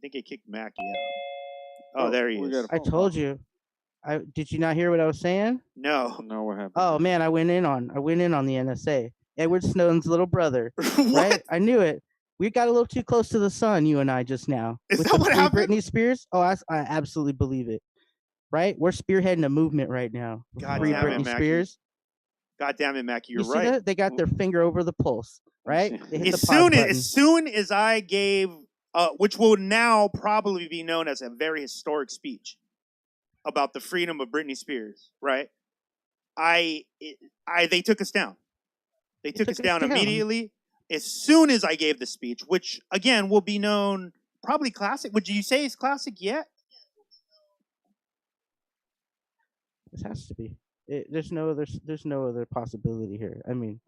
think it kicked Mackie out. Oh, there he is. I told you. Did you not hear what I was saying? No. No, what happened? Oh man, I went in on the NSA. Edward Snowden's little brother. What? Right? I knew it. We got a little too close to the sun, you and I, just now. Is with that what free happened? Britney Spears? Oh, I absolutely believe it. Right? We're spearheading a movement right now. God Free damn it, Britney Mackie. Spears. God damn it, Mackie, you're You see right. that? They got their finger over the pulse. Right? They hit the pause button. As soon as I gave, which will now probably be known as a very historic speech about the freedom of Britney Spears, right? They took us down. They took us down immediately as soon as I gave the speech, which again will be known probably classic. Would you say it's classic yet? This has to be. There's no other possibility here. I mean,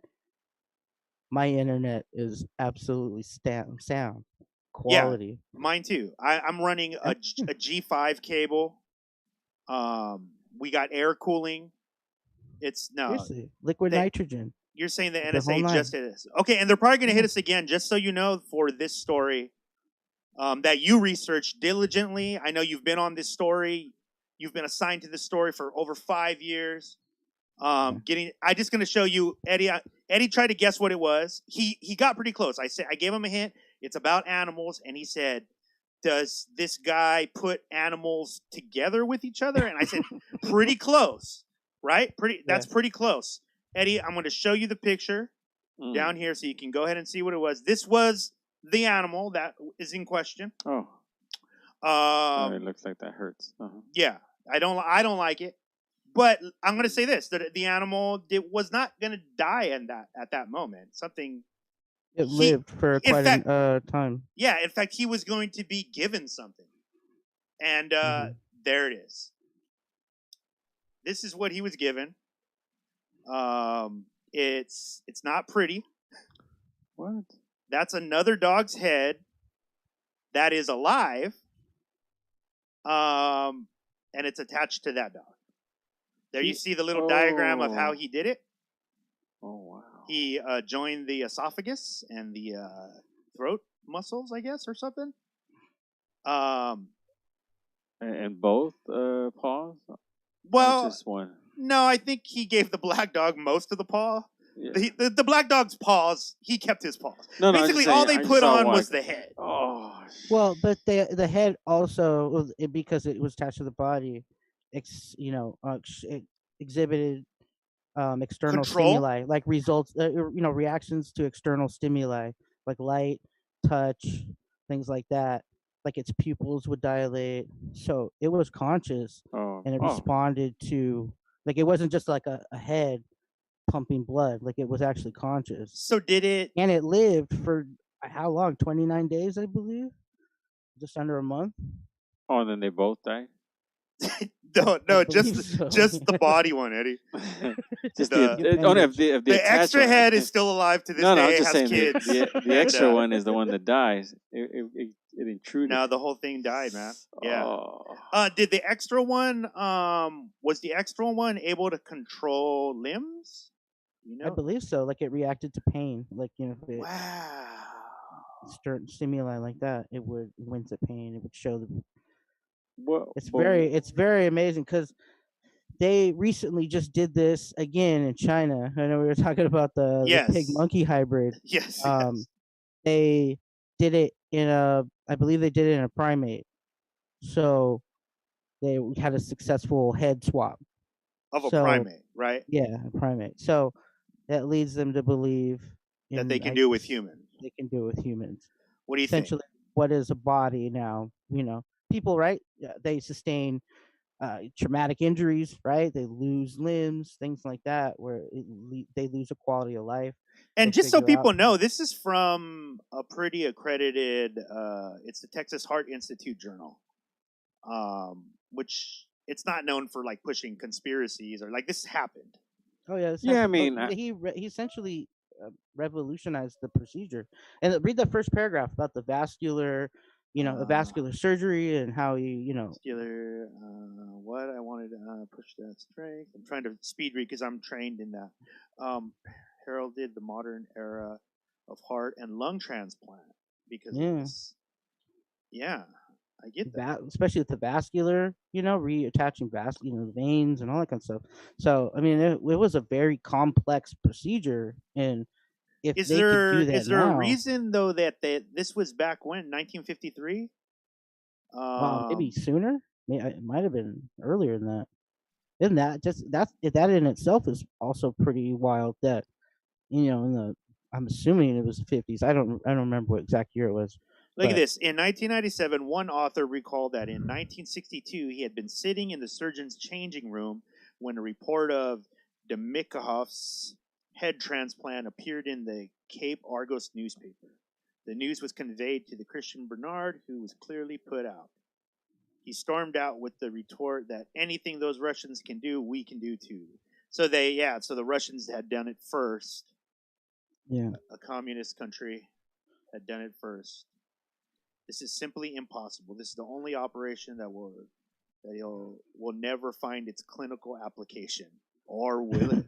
my internet is absolutely sound quality. Yeah, mine too. I'm running a G5 cable. We got air cooling. It's Seriously, liquid nitrogen. You're saying the NSA just hit us. Okay, and they're probably going to hit us again, just so you know, for this story that you researched diligently. I know you've been on this story. You've been assigned to this story for over 5 years. I'm just going to show you, Eddie. Eddie tried to guess what it was. He got pretty close. I gave him a hint. It's about animals, and he said, "Does this guy put animals together with each other?" And I said, "Pretty close, right? That's pretty close." Eddie, I'm going to show you the picture down here so you can go ahead and see what it was. This was the animal that is in question. Oh. It looks like that hurts. Yeah, I don't like it. But I'm going to say this: that the animal was not going to die at that moment. It lived for quite a time. Yeah, in fact, he was going to be given something, and there it is. This is what he was given. It's not pretty. What? That's another dog's head that is alive. And it's attached to that dog. There you see the little diagram of how he did it. Oh, wow. He joined the esophagus and the throat muscles, I guess, or something. And both paws? Well, or just one? No, I think he gave the black dog most of the paw. Yeah. The black dog's paws, he kept his paws. No, basically, all they put on was the head. Oh. Well, but the head also, because it was attached to the body, exhibited external stimuli, like results, reactions to external stimuli, like light, touch, things like that. Like its pupils would dilate, so it was conscious, and it responded to, like, it wasn't just like a head pumping blood, like it was actually conscious. So did it? And it lived for how long? 29 days, I believe, just under a month. Oh, and then they both died. No, just the body one, Eddie. Just the extra head is still alive to this day. I'm just has saying kids. The extra one is the one that dies. It intruded. No, the whole thing died, man. Yeah. Did the extra one? Was the extra one able to control limbs? I believe so. Like it reacted to pain. Like wow. Certain stimuli like that, it would wince at pain. It would show the. It's very amazing because they recently just did this again in China. I know we were talking about the pig monkey hybrid. Yes. They did it I believe they did it in a primate. So they had a successful head swap of a primate, right? Yeah, a primate. So that leads them to believe that they can do it with humans. They can do it with humans. What do you think? Essentially, what is a body now? People, right? They sustain traumatic injuries, right? They lose limbs, things like that, where they lose a quality of life. And just so people know, this is from a pretty accredited, it's the Texas Heart Institute journal, which it's not known for like pushing conspiracies or like this happened. Oh yeah, I mean, he essentially revolutionized the procedure. And read the first paragraph about the vascular, vascular surgery and how he, vascular. What I wanted to push that strength. I'm trying to speed read because I'm trained in that. Heralded the modern era of heart and lung transplant because of this. Yeah, I get that. especially with the vascular, reattaching the veins and all that kind of stuff. So I mean, it was a very complex procedure, and if Is they could do that there a now, reason though that this was back when 1953? maybe sooner. It might have been earlier than that. Isn't that just that in itself is also pretty wild? That in the I'm assuming it was the 50s. I don't remember what exact year it was. Look at But this. In 1997, one author recalled that in 1962 he had been sitting in the surgeon's changing room when a report of Demikoff's head transplant appeared in the Cape Argos newspaper. The news was conveyed to the Christian Bernard, who was clearly put out. He stormed out with the retort that anything those Russians can do, we can do too. So the Russians had done it first. yeah, A communist country had done it first. This is simply impossible. This is the only operation that will never find its clinical application. Or will it?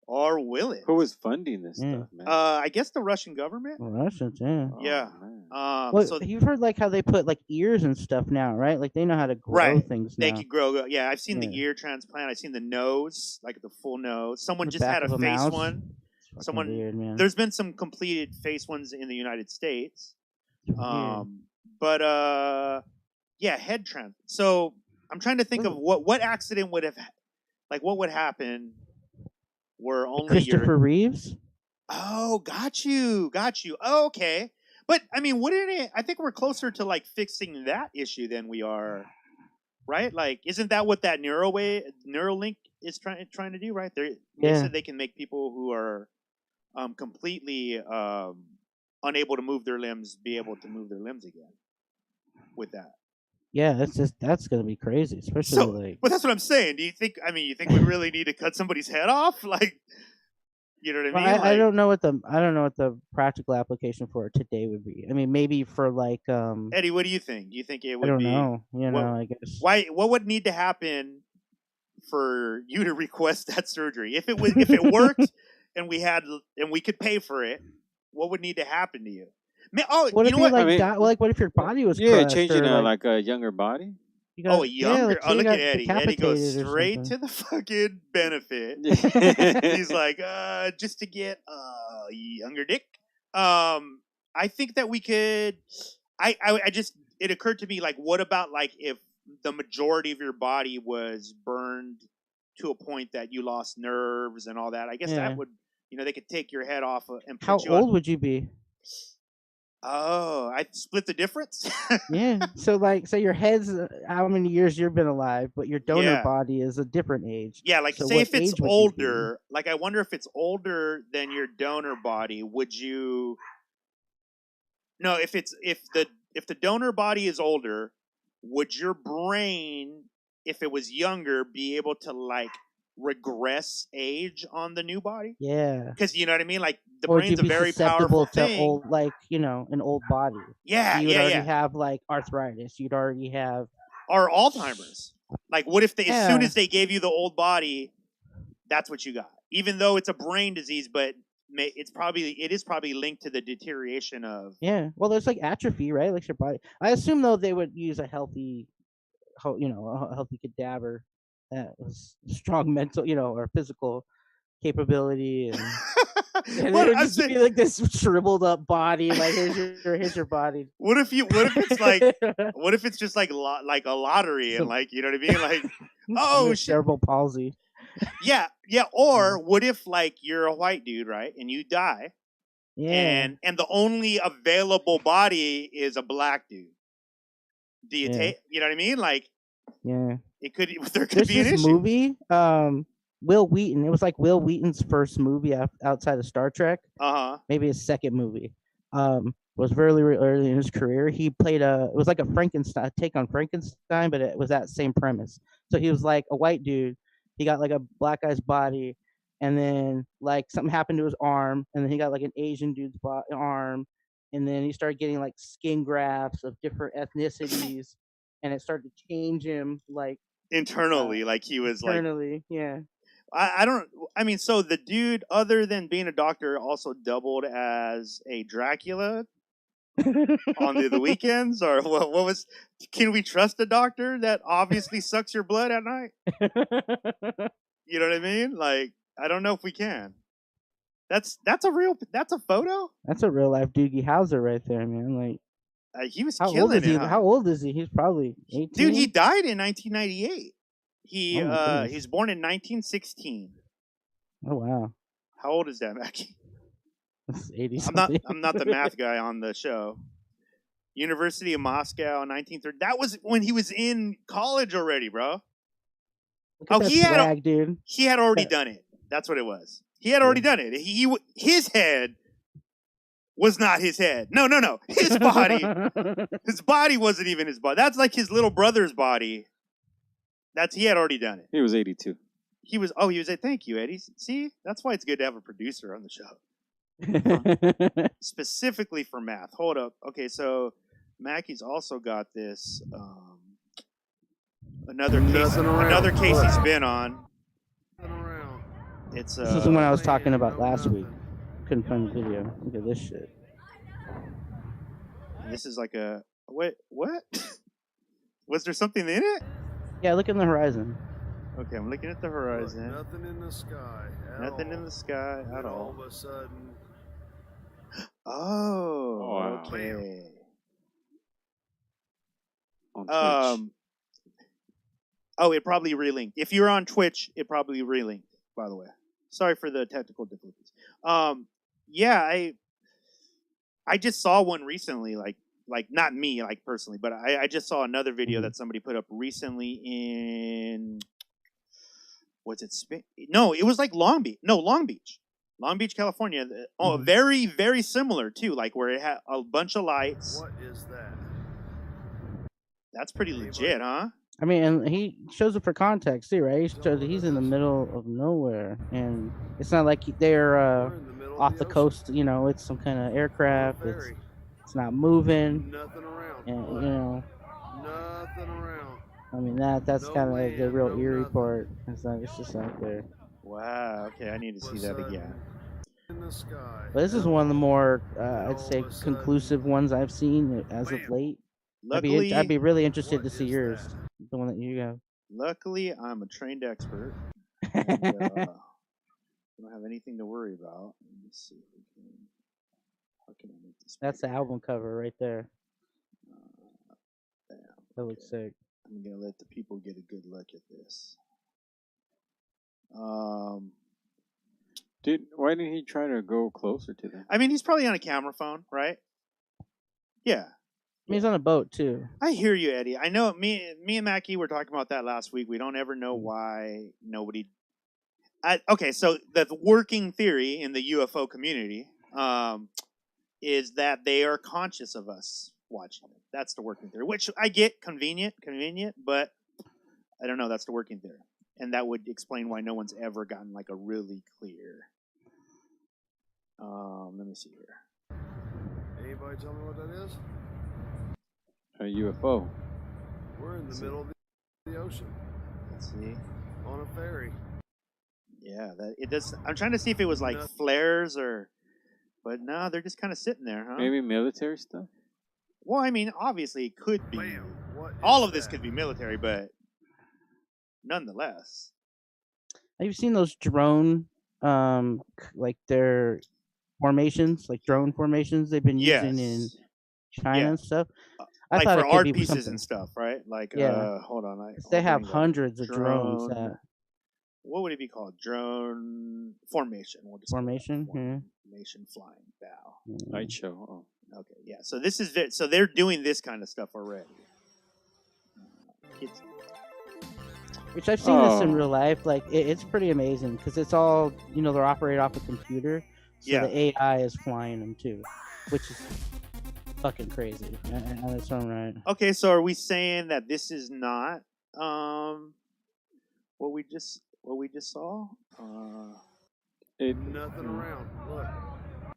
Or will it? Who was funding this stuff, man? I guess the Russian government. Russians, yeah. Yeah. Well, so you've heard like how they put like ears and stuff now, right? Like they know how to grow things now. They can grow. Yeah, I've seen the ear transplant. I've seen the nose, like the full nose. Someone just had a face one. Someone. Weird, man. There's been some completed face ones in the United States. Head transplant. So I'm trying to think of what accident would have, like, what would happen where only Christopher Reeves. Oh, got you. Oh, okay. But I mean, wouldn't it? I think we're closer to like fixing that issue than we are, right? Like, isn't that what that Neuralink is trying to do? Right? They said they can make people who are completely unable to move their limbs be able to move their limbs again with that. Yeah, that's gonna be crazy, especially But that's what I'm saying. Do you think? I mean, you think we really need to cut somebody's head off? Like, you know what I mean? I don't know what the practical application for it today would be. I mean, maybe for like Eddie, what do you think? Do you think it would be? I don't know. I guess what would need to happen for you to request that surgery? If it worked and we could pay for it, what would need to happen to you? What if what if your body was changing like a younger body? A younger. Look at Eddie. Eddie goes straight to the fucking benefit. He's like, just to get a younger dick. I think that we could. It occurred to me, like, what about like if the majority of your body was burned to a point that you lost nerves and all that? I guess that would, they could take your head off and put How old would you be? Oh, I split the difference? Yeah. So like, say your head's how many years you've been alive, but your donor body is a different age. Yeah, like, so say if it's older, like, I wonder if it's older than your donor body, would you... No, if the donor body is older, would your brain, if it was younger, be able to, like, regress age on the new body? Yeah. Because, you know what I mean? Like, the brain's a very powerful thing. To old, like, an old body. Yeah, you would already have, like, arthritis. You'd already have... Or Alzheimer's. Like, what if as soon as they gave you the old body, that's what you got? Even though it's a brain disease, but it is probably linked to the deterioration of... Yeah, well, there's, like, atrophy, right? Like, your body... I assume, though, they would use a healthy cadaver that was strong mental, or physical capability, and it would just be like this shriveled up body. Like, here's your body. What if it's like, what if it's just like a lottery, and like, you know what I mean? Like, oh, cerebral palsy. Yeah. Or what if, like, you're a white dude, right, and you die, and the only available body is a black dude? Do you take? You know what I mean? Like, there could be an issue. Movie, Will Wheaton. It was like Will Wheaton's first movie outside of Star Trek. Maybe his second movie. Was very early in his career. He played it was like a Frankenstein take on Frankenstein, but it was that same premise. So he was like a white dude. He got like a black guy's body, and then like something happened to his arm, and then he got like an Asian dude's arm, and then he started getting like skin grafts of different ethnicities, and it started to change him like internally, like he was internally, I mean, so the dude, other than being a doctor, also doubled as a Dracula on the weekends, or what was? Can we trust a doctor that obviously sucks your blood at night? You know what I mean? Like, I don't know if we can. That's a photo. That's a real life Doogie Howser right there, man. Like, He was how old killing is he? it. Huh? How old is he? He's probably 18. Dude, he died in 1998. He Oh my goodness. he's born in 1916. Oh wow. How old is that, Mackie? That's 80 I'm not the math guy on the show. University of Moscow, 1930. That was when he was in college already, bro. Look at that swag, dude. He had already done it. That's what it was. He had already done it. His head was not his head. No. His body. His body wasn't even his body. That's like his little brother's body. He had already done it. He was 82. He was thank you, Eddie. See? That's why it's good to have a producer on the show. Specifically for math. Hold up. Okay, so Mackie's also got this another case he's been on. This is the one I was talking about last week. Couldn't find the video. Look at this shit. This is like a what? Was there something in it? Yeah, look in the horizon. Okay, I'm looking at the horizon. Nothing in the sky. Nothing in the sky at all. All of a sudden. Oh, okay. On Twitch. It probably relinked. If you're on Twitch, it probably relinked. By the way, sorry for the technical difficulties. I just saw one recently, like not me, like personally, but I just saw another video that somebody put up recently in, was it Spain? No, it was like Long Beach, California. Oh, very, very similar too, like where it had a bunch of lights. What is that? That's pretty legit, huh? I mean, and he shows it for context too, right? He shows that he's in the middle of nowhere, and it's not like they're off the coast. You know, it's some kind of aircraft. It's not moving. Nothing around. And you know, nothing around. I mean that's kind of like the real eerie part. It's just out there. Wow. Okay, I need to see that again. In the sky. But this is one of the more, I'd say, conclusive ones I've seen as of late. Luckily, I'd be really interested to see yours, the one that you have. Luckily, I'm a trained expert. And, I don't have anything to worry about. Let me see if we can. How can I make this? That's the album cover right there. Bam. That looks sick. I'm gonna let the people get a good look at this. Why didn't he try to go closer to them? I mean, he's probably on a camera phone, right? Yeah. I mean, he's on a boat too. I hear you, Eddie. I know. Me and Mackie were talking about that last week. We don't ever know why nobody. Okay, so the working theory in the UFO community is that they are conscious of us watching them. That's the working theory, which I get convenient, but I don't know. That's the working theory, and that would explain why no one's ever gotten like a really clear. Let me see here. Anybody tell me what that is? A UFO. We're in the middle of the ocean. Let's see. On a ferry. Yeah, that it does. I'm trying to see if it was like flares but no, they're just kind of sitting there, huh? Maybe military stuff. Well, I mean, obviously it could be. Bam. All of this could be military, but nonetheless. Have you seen those drone, like their formations, like drone formations they've been using in China and stuff? I like thought for it could art be pieces something. and stuff, right? Like, hold on. They have hundreds of drones. What would it be called? Drone formation. Formation? Formation flying bow. Night show. Oh. Okay, yeah. So this is it. So they're doing this kind of stuff already. Which I've seen this in real life. Like it's pretty amazing because it's all they're operated off a computer. So the AI is flying them too, which is fucking crazy on its own right. Okay, so are we saying that this is not what we just saw? Nothing around. Look.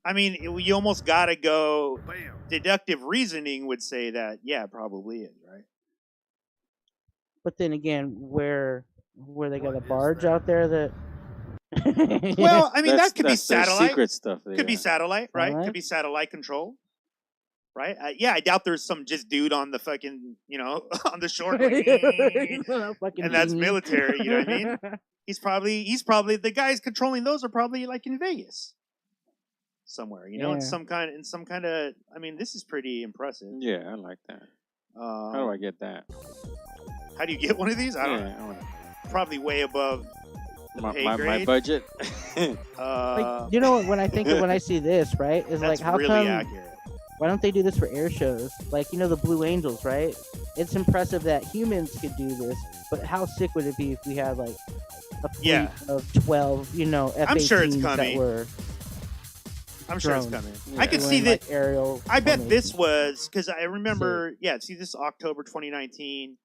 I mean, you almost gotta go. Bam. Deductive reasoning would say that, yeah, it probably is, right? But then again, where they got a barge out there that. Well, I mean, that could be satellite. Secret stuff. Could be satellite, right? Could be satellite control. right? Yeah, I doubt there's some just dude on the fucking, on the shore, like, and that's military. You know what I mean? He's probably the guys controlling those are probably like in Vegas somewhere. In some kind of. I mean, this is pretty impressive. Yeah, I like that. How do I get that? How do you get one of these? I don't know. Probably way above the pay grade. My budget. When I see this, right, is like how really come? Accurate. Why don't they do this for air shows? Like, the Blue Angels, right? It's impressive that humans could do this, but how sick would it be if we had like a fleet of 12, F-18s I'm sure it's coming. that were I'm sure it's drones. coming. Yeah. I could see that. Like aerial. I bet this was because I remember. Sick. Yeah, see, this is October 2019.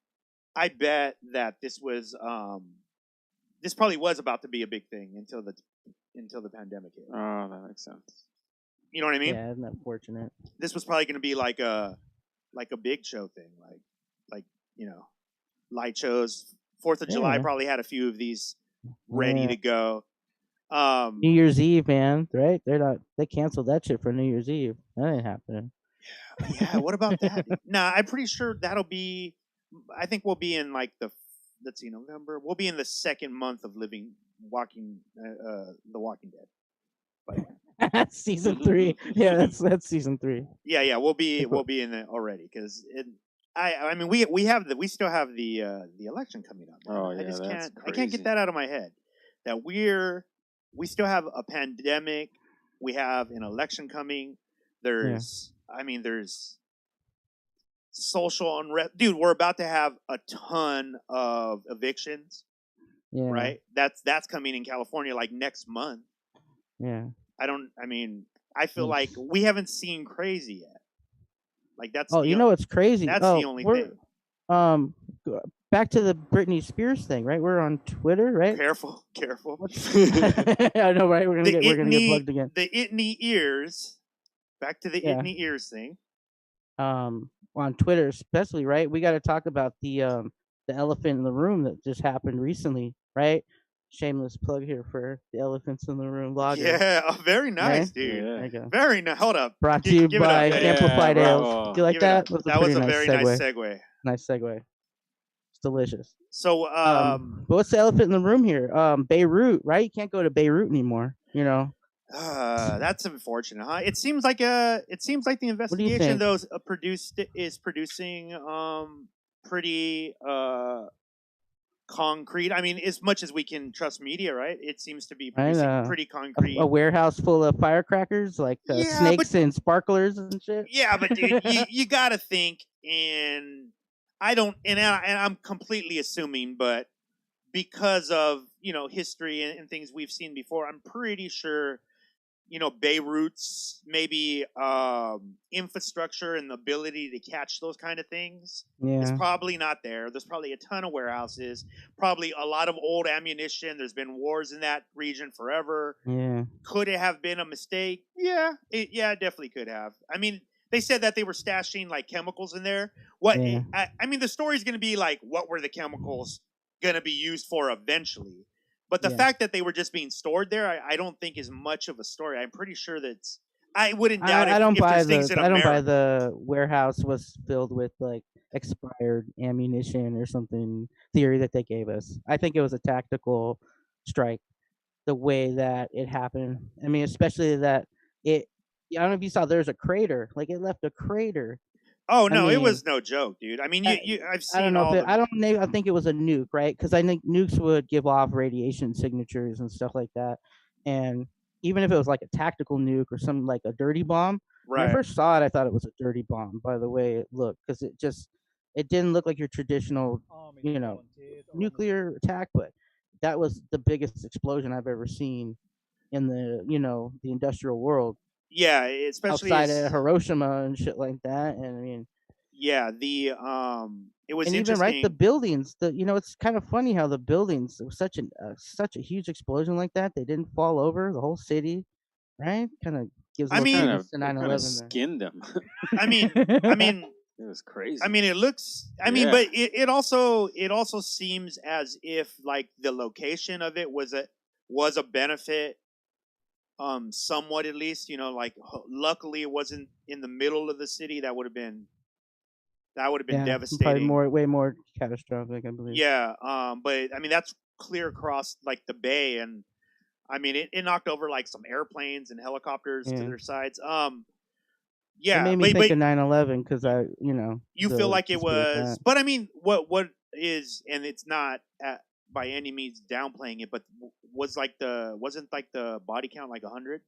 I bet that this was. This probably was about to be a big thing until the pandemic hit. Oh, that makes sense. You know what I mean? Yeah, isn't that fortunate? This was probably going to be like a big show thing, like light shows. 4th of July probably had a few of these ready to go. New Year's Eve, man, right? They canceled that shit for New Year's Eve. That ain't happening. Yeah, what about that? Nah, I'm pretty sure that'll be. I think we'll be in like November. We'll be in the second month of The Walking Dead. By the way. Season 3. Yeah, that's season 3. Yeah, we'll be in it already because I mean we still have the election coming up. Man. Oh yeah, I can't get that out of my head. That we still have a pandemic. We have an election coming. There's social unrest. Dude, we're about to have a ton of evictions. Yeah. Right? That's coming in California like next month. Yeah. I feel like we haven't seen crazy yet. Like that's what's crazy? That's the only thing. Back to the Britney Spears thing, right? We're on Twitter, right? Careful. I know, right? We're gonna get plugged again. The itney ears. Back to the itney ears thing. On Twitter, especially, right? We got to talk about the elephant in the room that just happened recently, right? Shameless plug here for the elephants in the room logger. Yeah, very nice, right? Dude. Yeah. Very nice. Hold up. Brought to you by Amplified Ales. Do you like that? That was a very nice segue. Nice segue. It's delicious. So, but what's the elephant in the room here? Beirut, right? You can't go to Beirut anymore. That's unfortunate, huh? It seems like the investigation though is producing pretty concrete. I mean, as much as we can trust media, right? It seems to be pretty concrete. A warehouse full of firecrackers, like snakes and sparklers and shit. Yeah, but dude, you got to think, and I'm completely assuming, but because of history and things we've seen before, I'm pretty sure Beirut's maybe infrastructure and the ability to catch those kind of things is probably not there. There's probably a ton of warehouses, probably a lot of old ammunition. There's been wars in that region forever. Yeah. Could it have been a mistake? Yeah, it definitely could have. I mean, they said that they were stashing like chemicals in there. I mean, the story's going to be like, what were the chemicals going to be used for eventually? But the fact that they were just being stored there, I don't think is much of a story. I'm pretty sure I wouldn't doubt it. I don't buy the warehouse was filled with like expired ammunition or something theory that they gave us. I think it was a tactical strike, the way that it happened. I mean, especially that I don't know if you saw there's a crater. Like it left a crater. Oh no, it was no joke, dude. I mean, I've seen. I think it was a nuke, right? Because I think nukes would give off radiation signatures and stuff like that. And even if it was like a tactical nuke or something like a dirty bomb, when I first saw it, I thought it was a dirty bomb by the way it looked, because it didn't look like your traditional, nuclear attack. But that was the biggest explosion I've ever seen in the the industrial world. Yeah, especially outside of Hiroshima and shit like that. And I mean, yeah, it was and interesting. Even right, the buildings. It's kind of funny how the buildings. It was such a huge explosion like that. They didn't fall over the whole city, right? Kind of gives. I mean, to 9/11 skinned them. I mean, it was crazy. I mean, it looks. I mean, but it also seems as if like the location of it was a benefit somewhat at least. Like luckily it wasn't in the middle of the city. That would have been Yeah, devastating. probably way more catastrophic, I believe. Yeah, but I mean that's clear across like the bay, and I mean it knocked over like some airplanes and helicopters to their sides. It Yeah, made me but think of 9/11 because you feel like it the spirit of was, that. but I mean what is, and it's not by any means downplaying it, but wasn't like the body count like 100?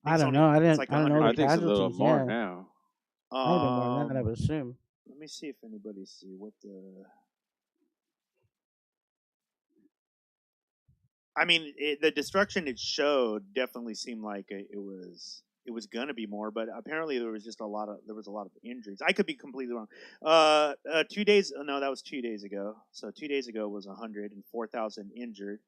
I don't know. It's like I don't know 100. I the think it's a little casualties. more Yeah, now. might have been more than that, I would assume. Let me see if anybody see what the. I mean, the destruction it showed definitely seemed like it was gonna be more, but apparently there was a lot of injuries. I could be completely wrong. 2 days. No, that was 2 days ago. So 2 days ago was 104,000 injured.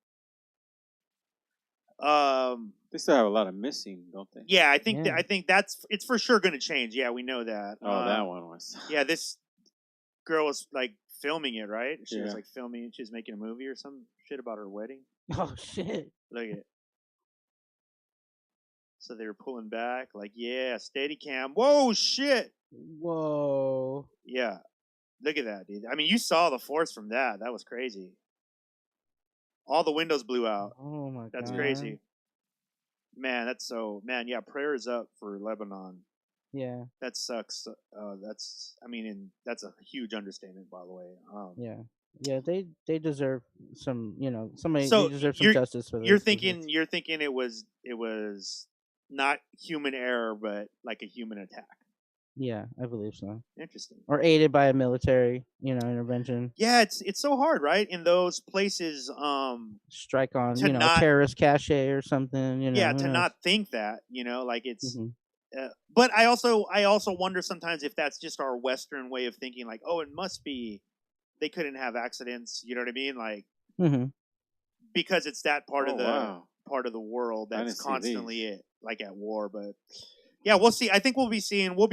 They still have a lot of missing, don't they? Yeah, I think it's for sure going to change. Yeah, we know that. Oh, that one was. Yeah, this girl was like filming it, right? She was Yeah. like filming. She was making a movie or some shit about her wedding. Oh shit! Look at it. So they were pulling back, like, yeah, steady cam. Whoa, shit. Whoa! Yeah, look at that, dude. I mean, you saw the force from that. That was crazy. All the windows blew out. Oh my god! That's crazy. Man, yeah, prayers up for Lebanon. Yeah. That sucks. That's a huge understatement, by the way. Yeah, they deserve some, somebody So they deserve some justice for this. you're thinking it was not human error, but like a human attack. Yeah, I believe so. Interesting. Or aided by a military, intervention. Yeah, it's so hard, right? In those places, strike on, to not, terrorist cache or something, Yeah, to not think that, like it's. Mm-hmm. But I also wonder sometimes if that's just our Western way of thinking, like, oh, it must be they couldn't have accidents. You know what I mean? Like, because it's that part of the world that's constantly like at war. But yeah, we'll see. I think we'll be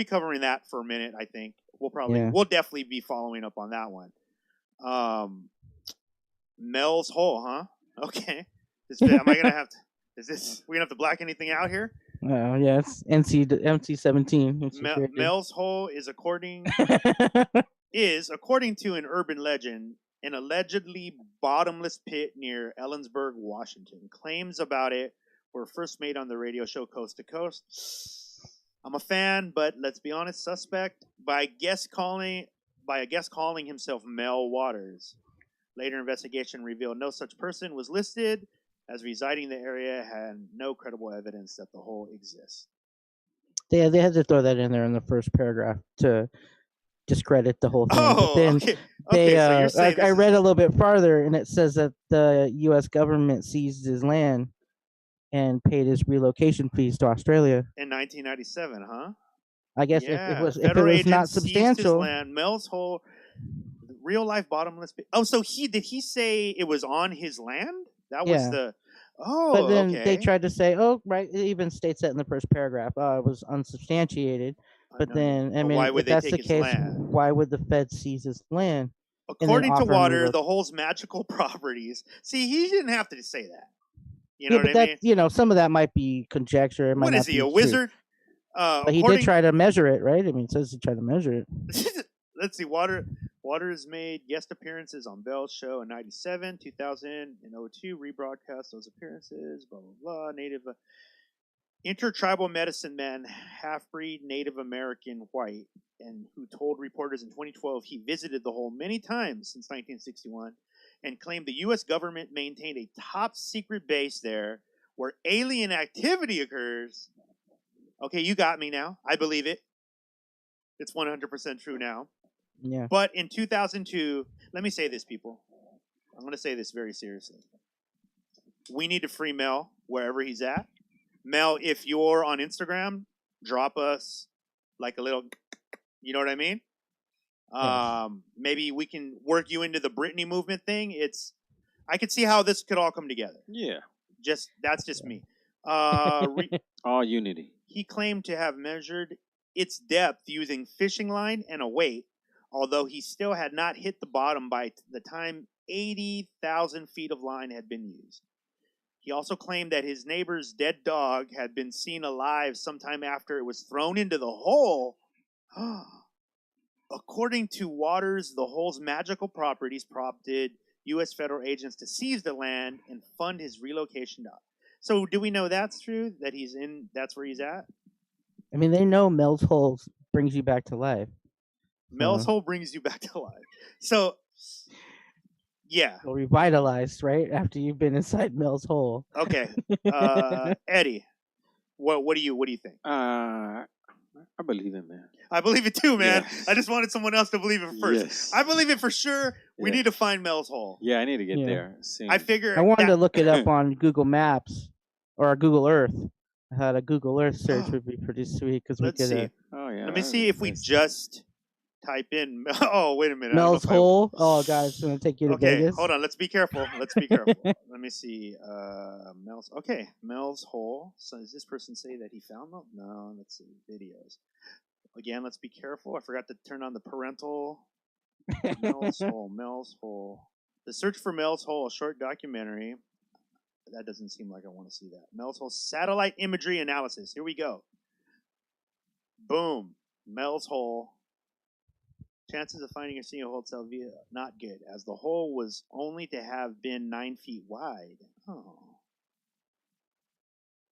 covering that for a minute. I think we'll definitely be following up on that one. Mel's Hole, huh? Okay. Am I gonna have to? We gonna have to black anything out here? Oh yeah, it's MC17. Mel's Hole is according to an urban legend an allegedly bottomless pit near Ellensburg, Washington. Claims about it were first made on the radio show Coast to Coast. I'm a fan, but let's be honest, suspect by a guest calling himself Mel Waters. Later investigation revealed no such person was listed as residing in the area, had no credible evidence that the hole exists. They had to throw that in there in the first paragraph to discredit the whole thing. But then I read a little bit farther, and it says that the U.S. government seized his land and paid his relocation fees to Australia in 1997. Huh? I guess if it was not substantial. His land, Mel's Hole, real life bottomless pit. Oh, so did he say it was on his land? That was the. Oh, but then they tried to say, right. It even states that in the first paragraph. It was unsubstantiated. But then, if that's the case, why would the Fed seize his land? According to Water, the hole's magical properties. See, he didn't have to say that. You know what I mean? Some of that might be conjecture. It might what is he, a wizard? But he did try to measure it, right? I mean, it says he tried to measure it. Let's see. Waters made guest appearances on Bell's show in 97, 2000, and 2002. Rebroadcast those appearances. Blah blah blah. Native. Intertribal medicine man, half-breed Native American white, and who told reporters in 2012 he visited the hole many times since 1961 and claimed the U.S. government maintained a top-secret base there where alien activity occurs. Okay, you got me now. I believe it. It's 100% true now. Yeah. But in 2002, let me say this, people. I'm going to say this very seriously. We need to free Mel wherever he's at. Mel, if you're on Instagram, drop us like a little, you know what I mean? Yes. Maybe we can work you into the Britney movement thing. I could see how this could all come together. Yeah. That's just me. All unity. He claimed to have measured its depth using fishing line and a weight, although he still had not hit the bottom by the time 80,000 feet of line had been used. He also claimed that his neighbor's dead dog had been seen alive sometime after it was thrown into the hole. According to Waters, the hole's magical properties prompted U.S. federal agents to seize the land and fund his relocation. So, do we know that's true? That that's where he's at? I mean, they know Mel's Hole brings you back to life. Mel's Hole brings you back to life. So, yeah. You'll revitalized, right? After you've been inside Mel's Hole. Okay. Eddie, what do you think? I believe it, man. I believe it too, man. Yes. I just wanted someone else to believe it first. Yes. I believe it for sure. We Yeah. need to find Mel's Hole. Yeah, I need to get there soon. I figure I wanted to look it up on Google Maps or Google Earth. I thought a Google Earth search would be pretty sweet because we Let's could. see. Oh yeah. Let me see if we just type in. Oh, wait a minute. Mel's Hole. Oh, guys, it's gonna take you to Okay, Vegas. hold on. Let's be careful. Let's be careful. Let me see. Mel's. Okay, Mel's Hole. So does this person say that he found them? No. Let's see videos. Again, let's be careful. I forgot to turn on the parental. Mel's Hole. Mel's Hole. The Search for Mel's Hole, a short documentary. That doesn't seem like I want to see that. Mel's Hole satellite imagery analysis. Here we go. Boom. Mel's Hole. Chances of finding or seeing a hole itself not good, as the hole was only to have been 9 feet wide. Oh.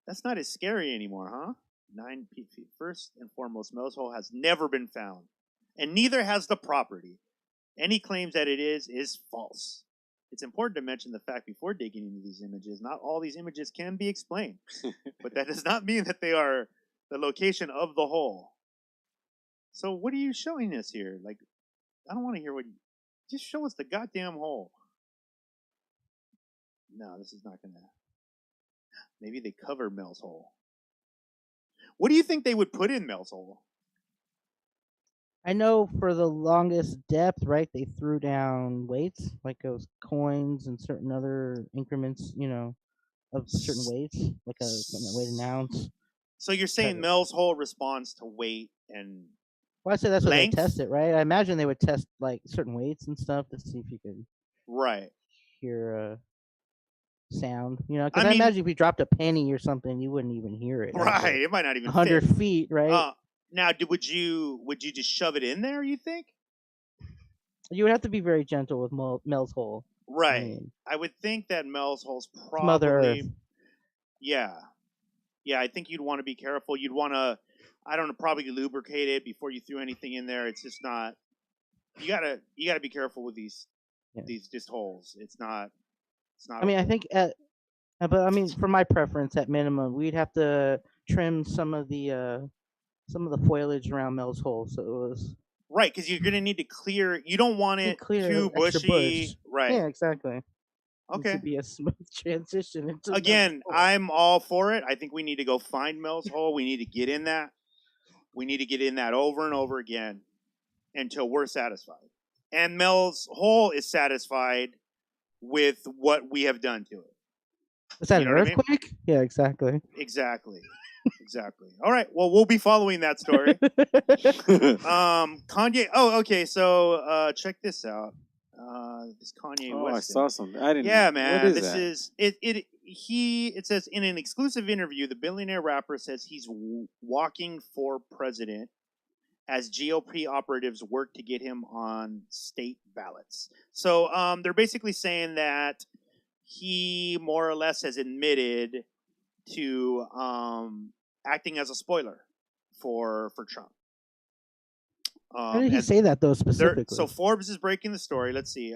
That's not as scary anymore, huh? 9 feet. First and foremost, Mel's Hole has never been found, and neither has the property. Any claims that it is false. It's important to mention the fact before digging into these images, not all these images can be explained, but that does not mean that they are the location of the hole. So what are you showing us here? Like, I don't want to hear what you... Just show us the goddamn hole. No, this is not going to... Maybe they covered Mel's Hole. What do you think they would put in Mel's Hole? I know for the longest depth, right? They threw down weights, like those coins and certain other increments, of certain weights, like a weight an ounce. So you're saying Mel's Hole responds to weight and... Well, I say that's length? what they test it, right? I imagine they would test like certain weights and stuff to see if you could hear sound. Because I imagine if you dropped a penny or something, you wouldn't even hear it. Right, it might not even 100 fit. feet, right? Now, would you just shove it in there, you think? You would have to be very gentle with Mel's Hole. Right. I would think that Mel's Hole's probably... Mother Earth. Yeah. Yeah, I think you'd want to be careful. You'd want to... I don't know, probably lubricate it before you threw anything in there. It's just not. You gotta be careful with these just holes. It's not. I mean, I think for my preference, at minimum, we'd have to trim some of the foliage around Mel's Hole, so it was right, because you're gonna need to clear. You don't want it too bushy. Right. Yeah, exactly. Okay. It should be a smooth transition into Again, I'm all for it. I think we need to go find Mel's Hole. We need to get in that. We need to get in that over and over again until we're satisfied. And Mel's Hole is satisfied with what we have done to it. Is that an earthquake? I mean? Yeah, exactly. Exactly. All right. Well, we'll be following that story. Kanye. Oh, okay. So check this out. This Kanye West. I saw something. I didn't. Yeah, man. What is this that? is it. It says in an exclusive interview, the billionaire rapper says he's walking for president as GOP operatives work to get him on state ballots. So they're basically saying that he more or less has admitted to acting as a spoiler for Trump. How did he say that though specifically? So Forbes is breaking the story. Let's see.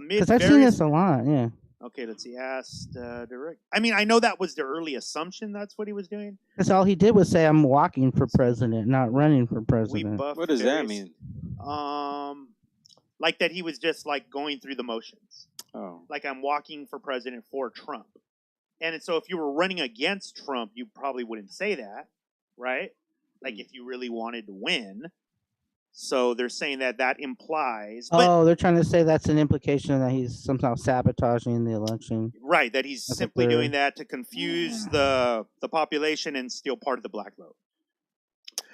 Because I've seen this a lot. Yeah. Okay, let's see. Asked direct. I mean, I know that was the early assumption. That's what he was doing. That's all he did was say, "I'm walking for president, not running for president." What does that mean? Like that he was just like going through the motions. Oh. Like I'm walking for president for Trump. And so if you were running against Trump, you probably wouldn't say that, right? Like if you really wanted to win. So they're saying that implies... they're trying to say that's an implication that he's somehow sabotaging the election. Right, that he's simply doing that to confuse the population and steal part of the black vote.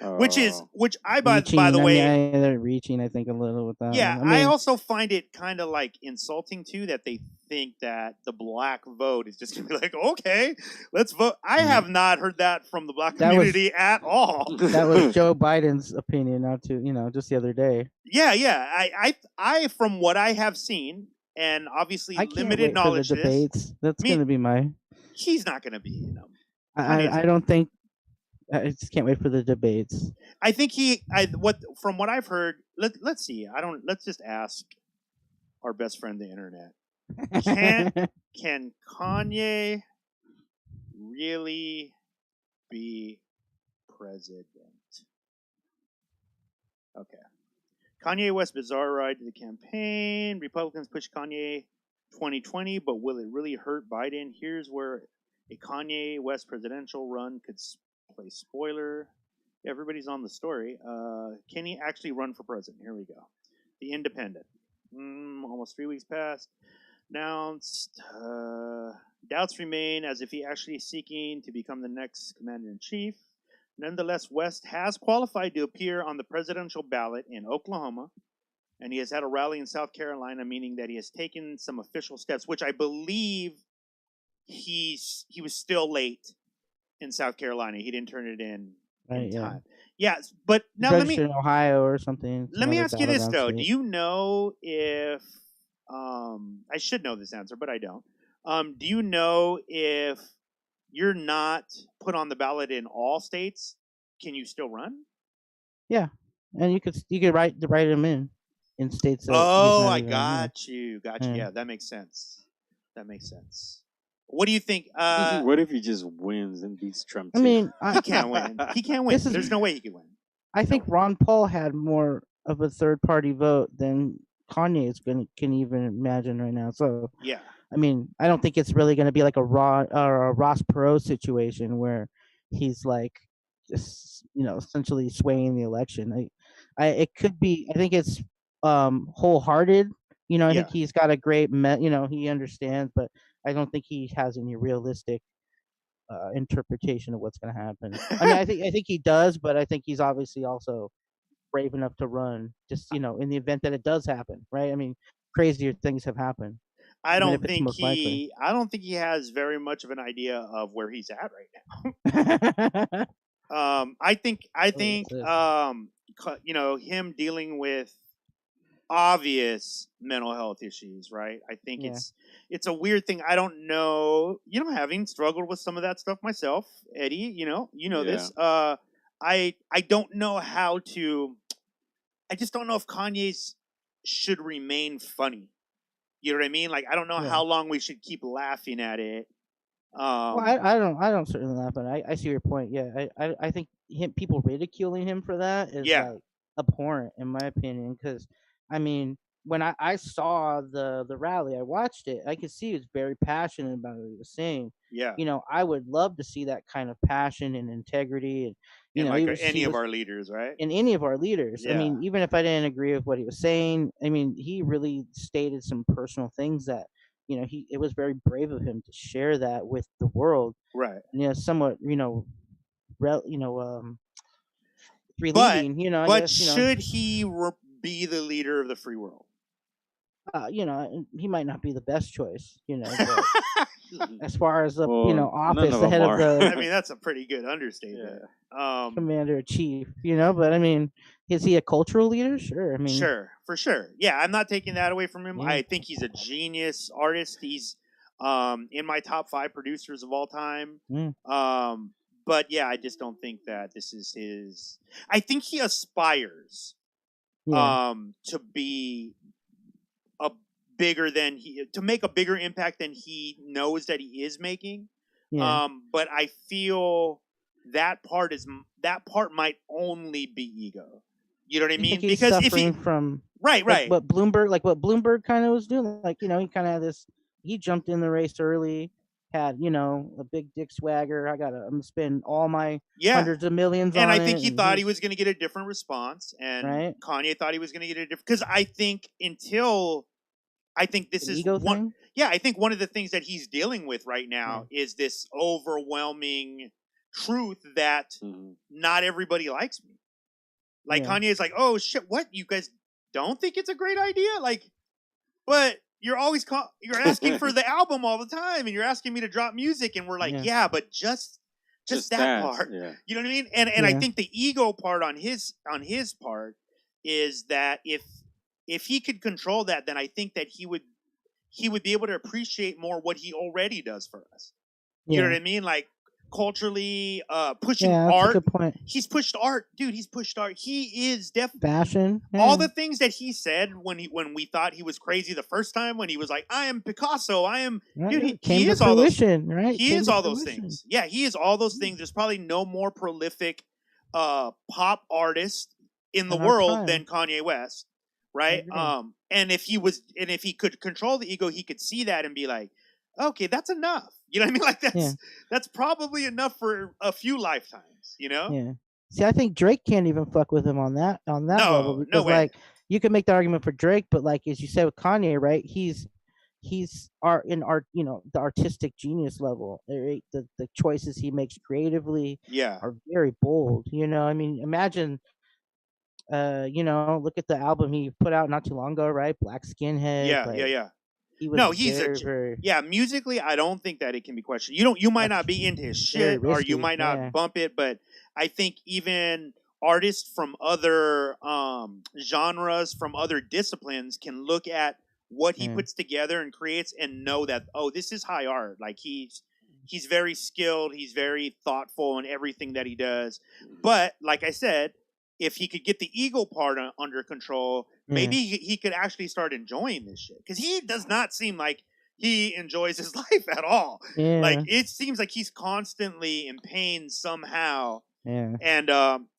which I reaching, by the way, they're reaching. I think a little with that. yeah, one. I mean, also find it kind of like insulting too that they think that the black vote is just gonna be like, okay, let's vote. I have not heard that from the black community at all. That was Joe Biden's opinion, not to just the other day. Yeah. I from what I have seen, and obviously I can't limited wait knowledge. For the debates. That's gonna be my. He's not gonna be. I don't think. I just can't wait for the debates. I think from what I've heard. Let's see. Let's just ask our best friend, the internet. Can Kanye really be president? Okay. Kanye West bizarre ride to the campaign. Republicans push Kanye 2020, but will it really hurt Biden? Here's where a Kanye West presidential run could play spoiler. Everybody's on the story. Can he actually run for president? Here we go. The Independent. Almost 3 weeks past. Announced. Doubts remain as if he actually is seeking to become the next commander-in-chief. Nonetheless, West has qualified to appear on the presidential ballot in Oklahoma, and he has had a rally in South Carolina, meaning that he has taken some official steps, which I believe he was still late in South Carolina. He didn't turn it in time. Yeah, but now let me in Ohio or something. Let me ask you this though: do you know if I should know this answer, but I don't. Do you know if you're not put on the ballot in all states, can you still run? Yeah, and you could write him in states. That I got you. Yeah, that makes sense. What do you think? What if he just wins and beats Trump? I mean, he can't win. He can't win. There's no way he can win. I think Ron Paul had more of a third-party vote than Kanye can even imagine right now. So yeah, I mean, I don't think it's really going to be like a Ross Perot situation where he's like just essentially swaying the election. It could be. I think it's wholehearted. I think he's got a great he understands, but I don't think he has any realistic interpretation of what's going to happen. I mean, I think he does, but I think he's obviously also brave enough to run just in the event that it does happen, right? I mean, crazier things have happened. I don't think he has very much of an idea of where he's at right now. I think him dealing with obvious mental health issues, right? I think it's a weird thing. I don't know, having struggled with some of that stuff myself, Eddie, this. I don't know how to. I just don't know if Kanye's should remain funny. You know what I mean? Like, I don't know how long we should keep laughing at it. Well, I don't certainly laugh, but I see your point. Yeah, I think people ridiculing him for that is like abhorrent in my opinion. Because I mean, when I saw the rally, I watched it. I could see he was very passionate about what he was saying. Yeah, I would love to see that kind of passion and integrity, and any of our leaders, right? In any of our leaders. Yeah. I mean, even if I didn't agree with what he was saying, I mean, he really stated some personal things that it was very brave of him to share that with the world, right? Somewhat relieving. But should he be the leader of the free world? He might not be the best choice, but as far as the office, the head of the. I mean, that's a pretty good understatement. Commander in chief, but I mean, is he a cultural leader? Sure. I mean, for sure. Yeah, I'm not taking that away from him. Yeah. I think he's a genius artist. He's in my top 5 producers of all time. But yeah, I just don't think that this is his. I think he aspires to be to make a bigger impact than he knows that he is making. Yeah. But I feel that part might only be ego. You know what I mean? Because if he from right, what Bloomberg kind of was doing, he kind of had this. He jumped in the race early, had a big dick swagger. I'm gonna spend all my hundreds of millions on it. And I think he thought he was going to get a different response, and Kanye thought he was going to get a different. Because I think this is one. Yeah, I think one of the things that he's dealing with right now is this overwhelming truth that not everybody likes me. Like Kanye's like, oh shit, what? You guys don't think it's a great idea? Like, but you're always you're asking for the album all the time, and you're asking me to drop music, and we're like, yeah, but just that part. Yeah. You know what I mean? And I think the ego part on his part is that if he could control that, then I think that he would be able to appreciate more what he already does for us. You know what I mean? Like culturally, pushing art. That's a good point. He's pushed art, dude. He's pushed art. He is definitely fashion. All the things that he said when we thought he was crazy the first time, when he was like, "I am Picasso," dude. He is all those, right? He is all those things. Yeah, he is all those things. There's probably no more prolific pop artist in the world than Kanye West, right? And if he could control the ego, he could see that and be like, okay, that's enough. You know what I mean? Like that's probably enough for a few lifetimes, you know? Yeah. See, I think Drake can't even fuck with him on that level. Because no way. Like you can make the argument for Drake, but like as you said with Kanye, right? He's art, the artistic genius level. Right? The choices he makes creatively are very bold. You know, I mean, imagine look at the album he put out not too long ago, right? Black Skinhead. Yeah. Musically, I don't think that it can be questioned. You might not be into his shit, risky, or you might not bump it, but I think even artists from other genres, from other disciplines, can look at what he puts together and creates and know that, oh, this is high art. Like he's very skilled, he's very thoughtful in everything that he does. But like I said, if he could get the ego part under control, maybe he could actually start enjoying this shit. Because he does not seem like he enjoys his life at all. Yeah. Like it seems like he's constantly in pain somehow. Yeah.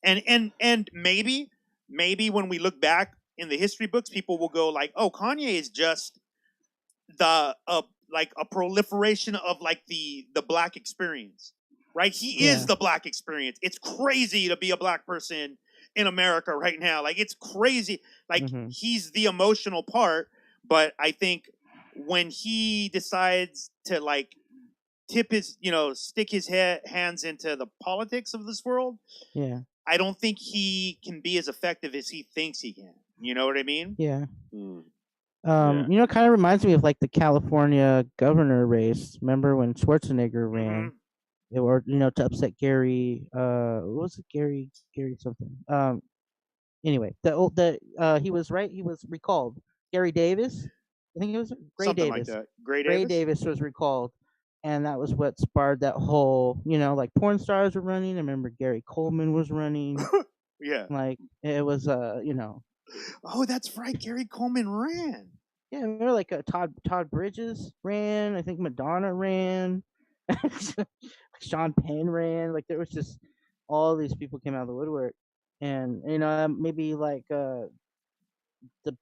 And maybe when we look back in the history books, people will go like, "Oh, Kanye is just a proliferation of like the black experience." Right? He is the black experience. It's crazy to be a black person in America right now. Like it's crazy. Like he's the emotional part, but I think when he decides to like stick his hands into the politics of this world, I don't think he can be as effective as he thinks he can. You know what I mean? Yeah. It kind of reminds me of like the California governor race. Remember when Schwarzenegger ran? Or to upset Gary, what was it, Gary something? Anyway, he was right. He was recalled. Gary Davis, I think it was Gray something Davis. Like that. Gray Davis was recalled, and that was what sparked that whole. Like porn stars were running. I remember Gary Coleman was running. Yeah, like it was Oh, that's right. Gary Coleman ran. Yeah, remember like Todd Bridges ran. I think Madonna ran. Sean Penn ran. Like there was just all these people came out of the woodwork, and maybe like the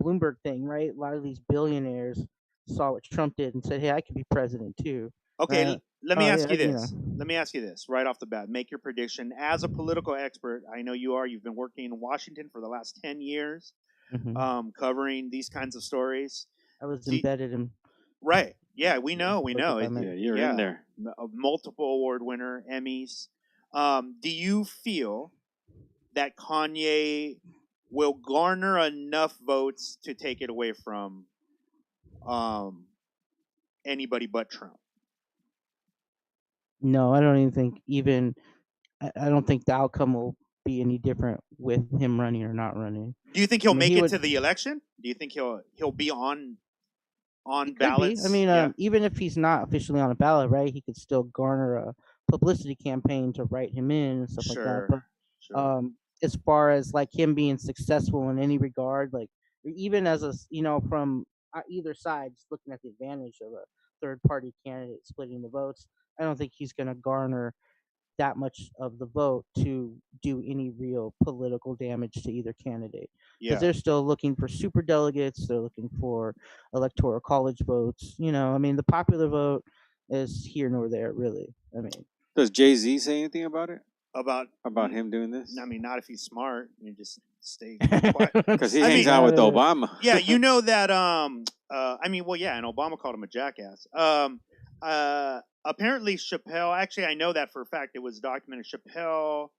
Bloomberg thing, right? A lot of these billionaires saw what Trump did and said, "Hey, I could be president too." Okay, let me ask you this. Let me ask you this right off the bat. Make your prediction as a political expert. I know you are. You've been working in Washington for the last 10 years, covering these kinds of stories. I was embedded in. Right. Yeah, we know. Yeah, you're in there. A multiple award winner, Emmys. Do you feel that Kanye will garner enough votes to take it away from anybody but Trump? No, I don't even think I don't think the outcome will be any different with him running or not running. Do you think he'll make it to the election? Do you think he'll be on ballots? I mean, even if he's not officially on a ballot, right? He could still garner a publicity campaign to write him in and stuff like that. But as far as like him being successful in any regard, like even as a from either side, just looking at the advantage of a third party candidate splitting the votes, I don't think he's going to garner that much of the vote to do any real political damage to either candidate, because they're still looking for super delegates. They're looking for electoral college votes. I mean, the popular vote is here nor there, really. I mean, does Jay-Z say anything about it? About him doing this? I mean, not if he's smart. You just stay quiet. Because he hangs out with Obama. Yeah, you know that. I mean, well, yeah, and Obama called him a jackass. apparently Chappelle. Actually, I know that for a fact. It was documented. Chappelle,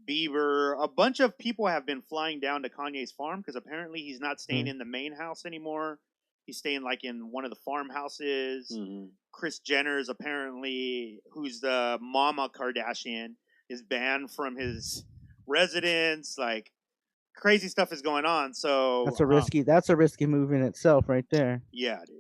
Bieber, a bunch of people have been flying down to Kanye's farm because apparently he's not staying in the main house anymore. He's staying like in one of the farmhouses. Kris Jenner's apparently, who's the mama Kardashian, is banned from his residence. Like crazy stuff is going on. So that's a risky move in itself, right there. Yeah, dude.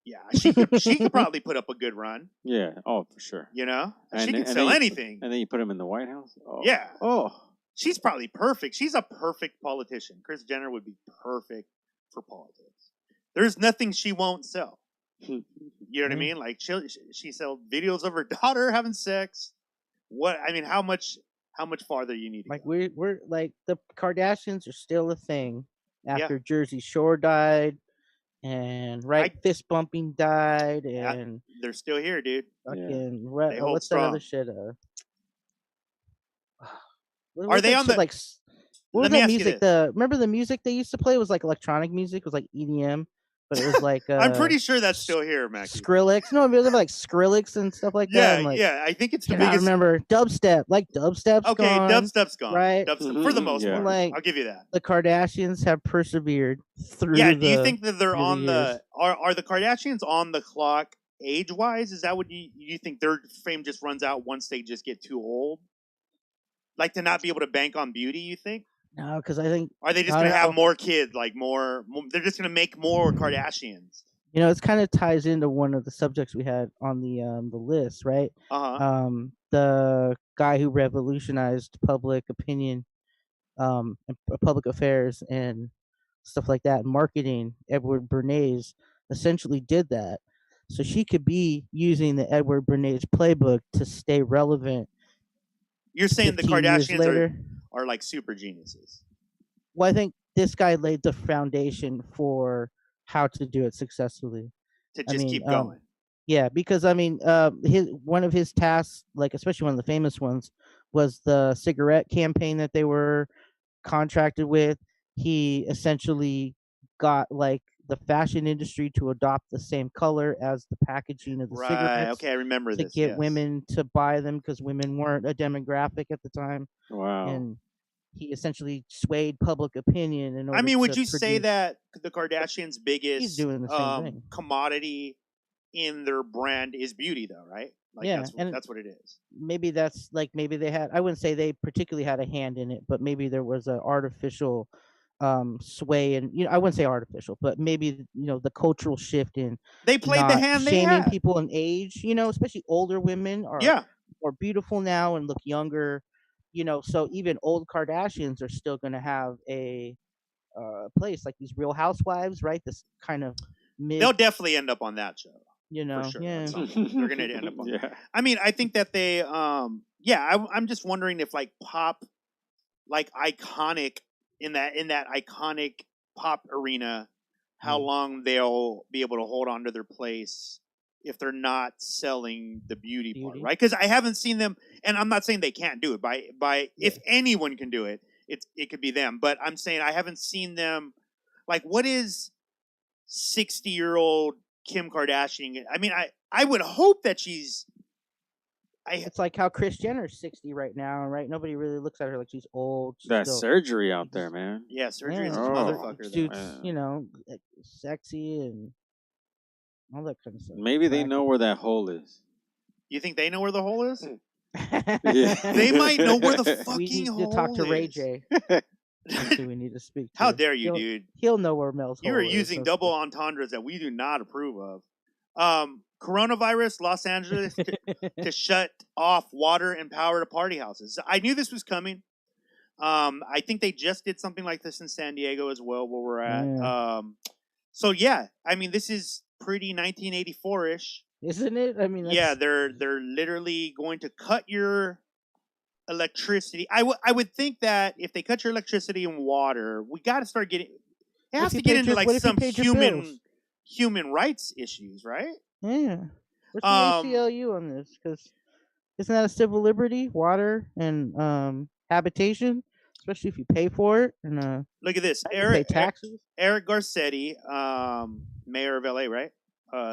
Yeah. She could probably put up a good run. Yeah. Oh, for sure. You know, she can sell anything. And then you put him in the White House. Oh. Yeah. Oh. She's probably perfect. She's a perfect politician. Kris Jenner would be perfect for politics. There's nothing she won't sell. You know what I mean? Like she sells videos of her daughter having sex. What I mean, how much farther you need to like go? we're like the Kardashians are still a thing after Jersey Shore died and fist bumping died and they're still here, dude. Fucking what's that other shit? Are they on the like? What was that music? Remember the music they used to play was like electronic music. It was like EDM, but it was like I'm pretty sure that's still here, Mackie. Skrillex. No, they were like Skrillex and stuff like that. And I think it's the biggest. I remember dubstep. Like dubstep's okay, gone. Dubstep's gone. Right, for the most part. Like, I'll give you that. The Kardashians have persevered through. Yeah, do you think that they're on are the Kardashians on the clock age wise? Is that what you think their fame just runs out once they just get too old? Like to not be able to bank on beauty, you think? No, because I think are they just going to have more kids? Like more, they're just going to make more Kardashians. You know, it kind of ties into one of the subjects we had on the list, right? The guy who revolutionized public opinion, and public affairs and stuff like that, marketing. Edward Bernays essentially did that, so she could be using the Edward Bernays playbook to stay relevant. You're saying the Kardashians are like super geniuses. Well, I think this guy laid the foundation for how to do it successfully. To just keep going. Yeah, because one of his tasks, like especially one of the famous ones, was the cigarette campaign that they were contracted with. He essentially got like the fashion industry to adopt the same color as the packaging of the cigarettes. Okay, I remember this. To get women to buy them because women weren't a demographic at the time. Wow. And he essentially swayed public opinion. In order I mean, would you say that the Kardashians' biggest He's doing the same thing. Commodity in their brand is beauty, though, right? Like that's what it is. Maybe that's like maybe they had. I wouldn't say they particularly had a hand in it, but maybe there was an artificial sway, and I wouldn't say artificial, but maybe the cultural shift in they played the hand they shaming had. people in age. Especially older women are more beautiful now and look younger. So even old Kardashians are still going to have a place like these Real Housewives, right? This kind of they'll definitely end up on that show. For sure. Yeah, they're going to end up on. Yeah. I mean, I think that they, I'm just wondering if like pop, like iconic in that iconic pop arena, how long they'll be able to hold on to their place if they're not selling the beauty part, right? Because I haven't seen them, and I'm not saying they can't do it. By if anyone can do it, it could be them. But I'm saying I haven't seen them. Like, what is 60-year-old Kim Kardashian? I mean, I would hope that she's. It's like how Kris Jenner's 60 right now, right? Nobody really looks at her like she's old. That surgery out there, man. Yeah, surgery is a motherfucker. Dude's, sexy and all that kind of stuff. Maybe they know where that hole is. You think they know where the hole is? Yeah. They might know where the fucking hole is. We need to talk to Ray J. That's who we need to speak to. How dare you, dude? He'll know where Mel's hole is. You are using double entendres that we do not approve of. Coronavirus, Los Angeles to shut off water and power to party houses. I knew this was coming. I think they just did something like this in San Diego as well, where we're at. Yeah. I mean, this is pretty 1984-ish. Isn't it? I mean, they're literally going to cut your electricity. I would think that if they cut your electricity and water, we got to start getting. It has to get into like some human rights issues, right? Yeah. Where's the ACLU on this? Because isn't that a civil liberty? Water and habitation, especially if you pay for it. And look at this. Pay taxes. Eric Garcetti, mayor of LA, right?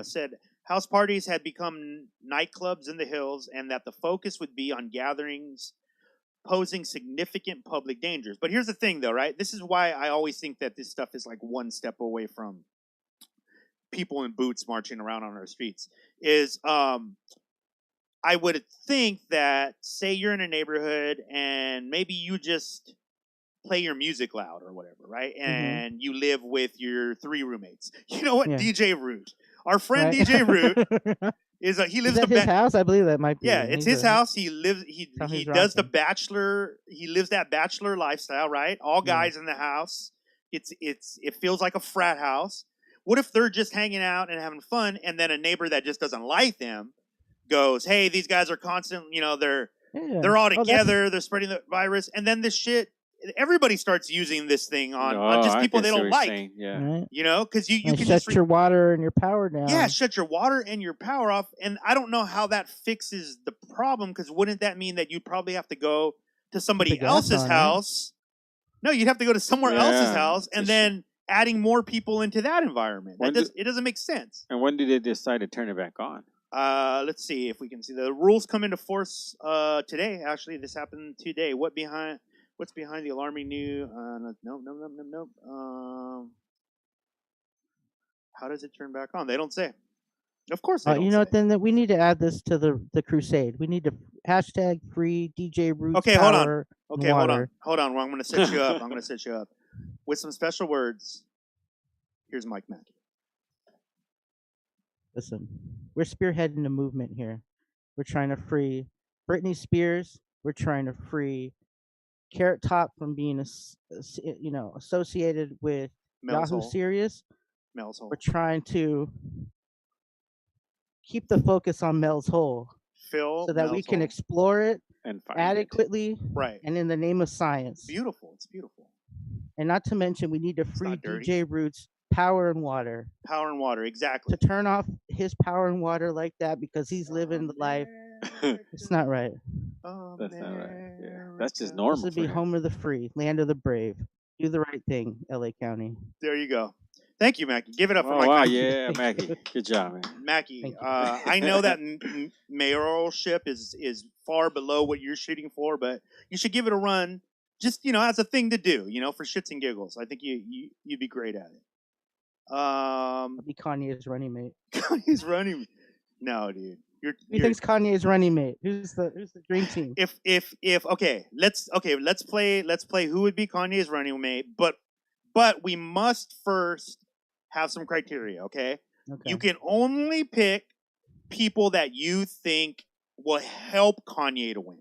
Said House parties had become nightclubs in the hills, and that the focus would be on gatherings posing significant public dangers. But here's the thing, though, right? This is why I always think that this stuff is like one step away from people in boots marching around on our streets. I would think that, say you're in a neighborhood and maybe you just play your music loud or whatever, right? And you live with your 3 roommates. You know what? Yeah. DJ Root. Our friend Right. DJ Root he lives Is that his house? I believe that might be. Yeah, it's his house. He lives he does the rocking. bachelor, he lives that bachelor lifestyle, right? All guys in the house. It feels like a frat house. What if they're just hanging out and having fun, and then a neighbor that just doesn't like them goes, "Hey, these guys are constant, they're all together, they're spreading the virus," and then this shit, everybody starts using this thing on just people they don't like. Yeah. Right. Because you can shut just your water and your power down. yeah, shut your water and your power off. And I don't know how that fixes the problem, because wouldn't that mean that you'd probably have to go to somebody gas else's on, house? No, you'd have to go to somewhere else's house, and Just- then adding more people into that environment. It doesn't make sense. And when did they decide to turn it back on? Let's see if we can see the rules come into force today. Actually, this happened today. What's behind the alarming new? Nope. How does it turn back on? They don't say. Of course, they don't you know say. what? Then that we need to add this to the crusade. We need to hashtag free DJ Roots. Okay, hold on. power and Okay, hold on. water. Hold on. Well, I'm going to set you up. I'm going to set you up with some special words. Here's Mike Mackey. Listen, we're spearheading a movement here. We're trying to free Britney Spears. We're trying to free Carrot Top from being associated with Mel's Yahoo Hole. Serious. Mel's Hole. We're trying to keep the focus on Mel's Hole Phil. so that we Mel's can Hole. explore it And find adequately Right. and in the name of science. Beautiful. It's beautiful. And not to mention, we need to free not dirty. DJ Roots power and water Power and water. Exactly. to turn off his power and water like that because he's living the life. It's not right. That's not right. Yeah. That's just This normal. would be for him. home of the free, land of the brave. Do the right thing, LA County. There you go. Thank you, Mackie. Give it up for Oh, Mike wow, Mackey. yeah, Maggie. Good job, man. Mackie, Thank you. I know that mayoralship is far below what you're shooting for, but you should give it a run. Just as a thing to do, for shits and giggles. I think you'd be great at it. I'll be Kanye's running mate. Kanye's running. No, dude. Who thinks Kanye's running mate? Who's the dream team? If let's play who would be Kanye's running mate, but we must first have some criteria, okay? Okay. You can only pick people that you think will help Kanye to win.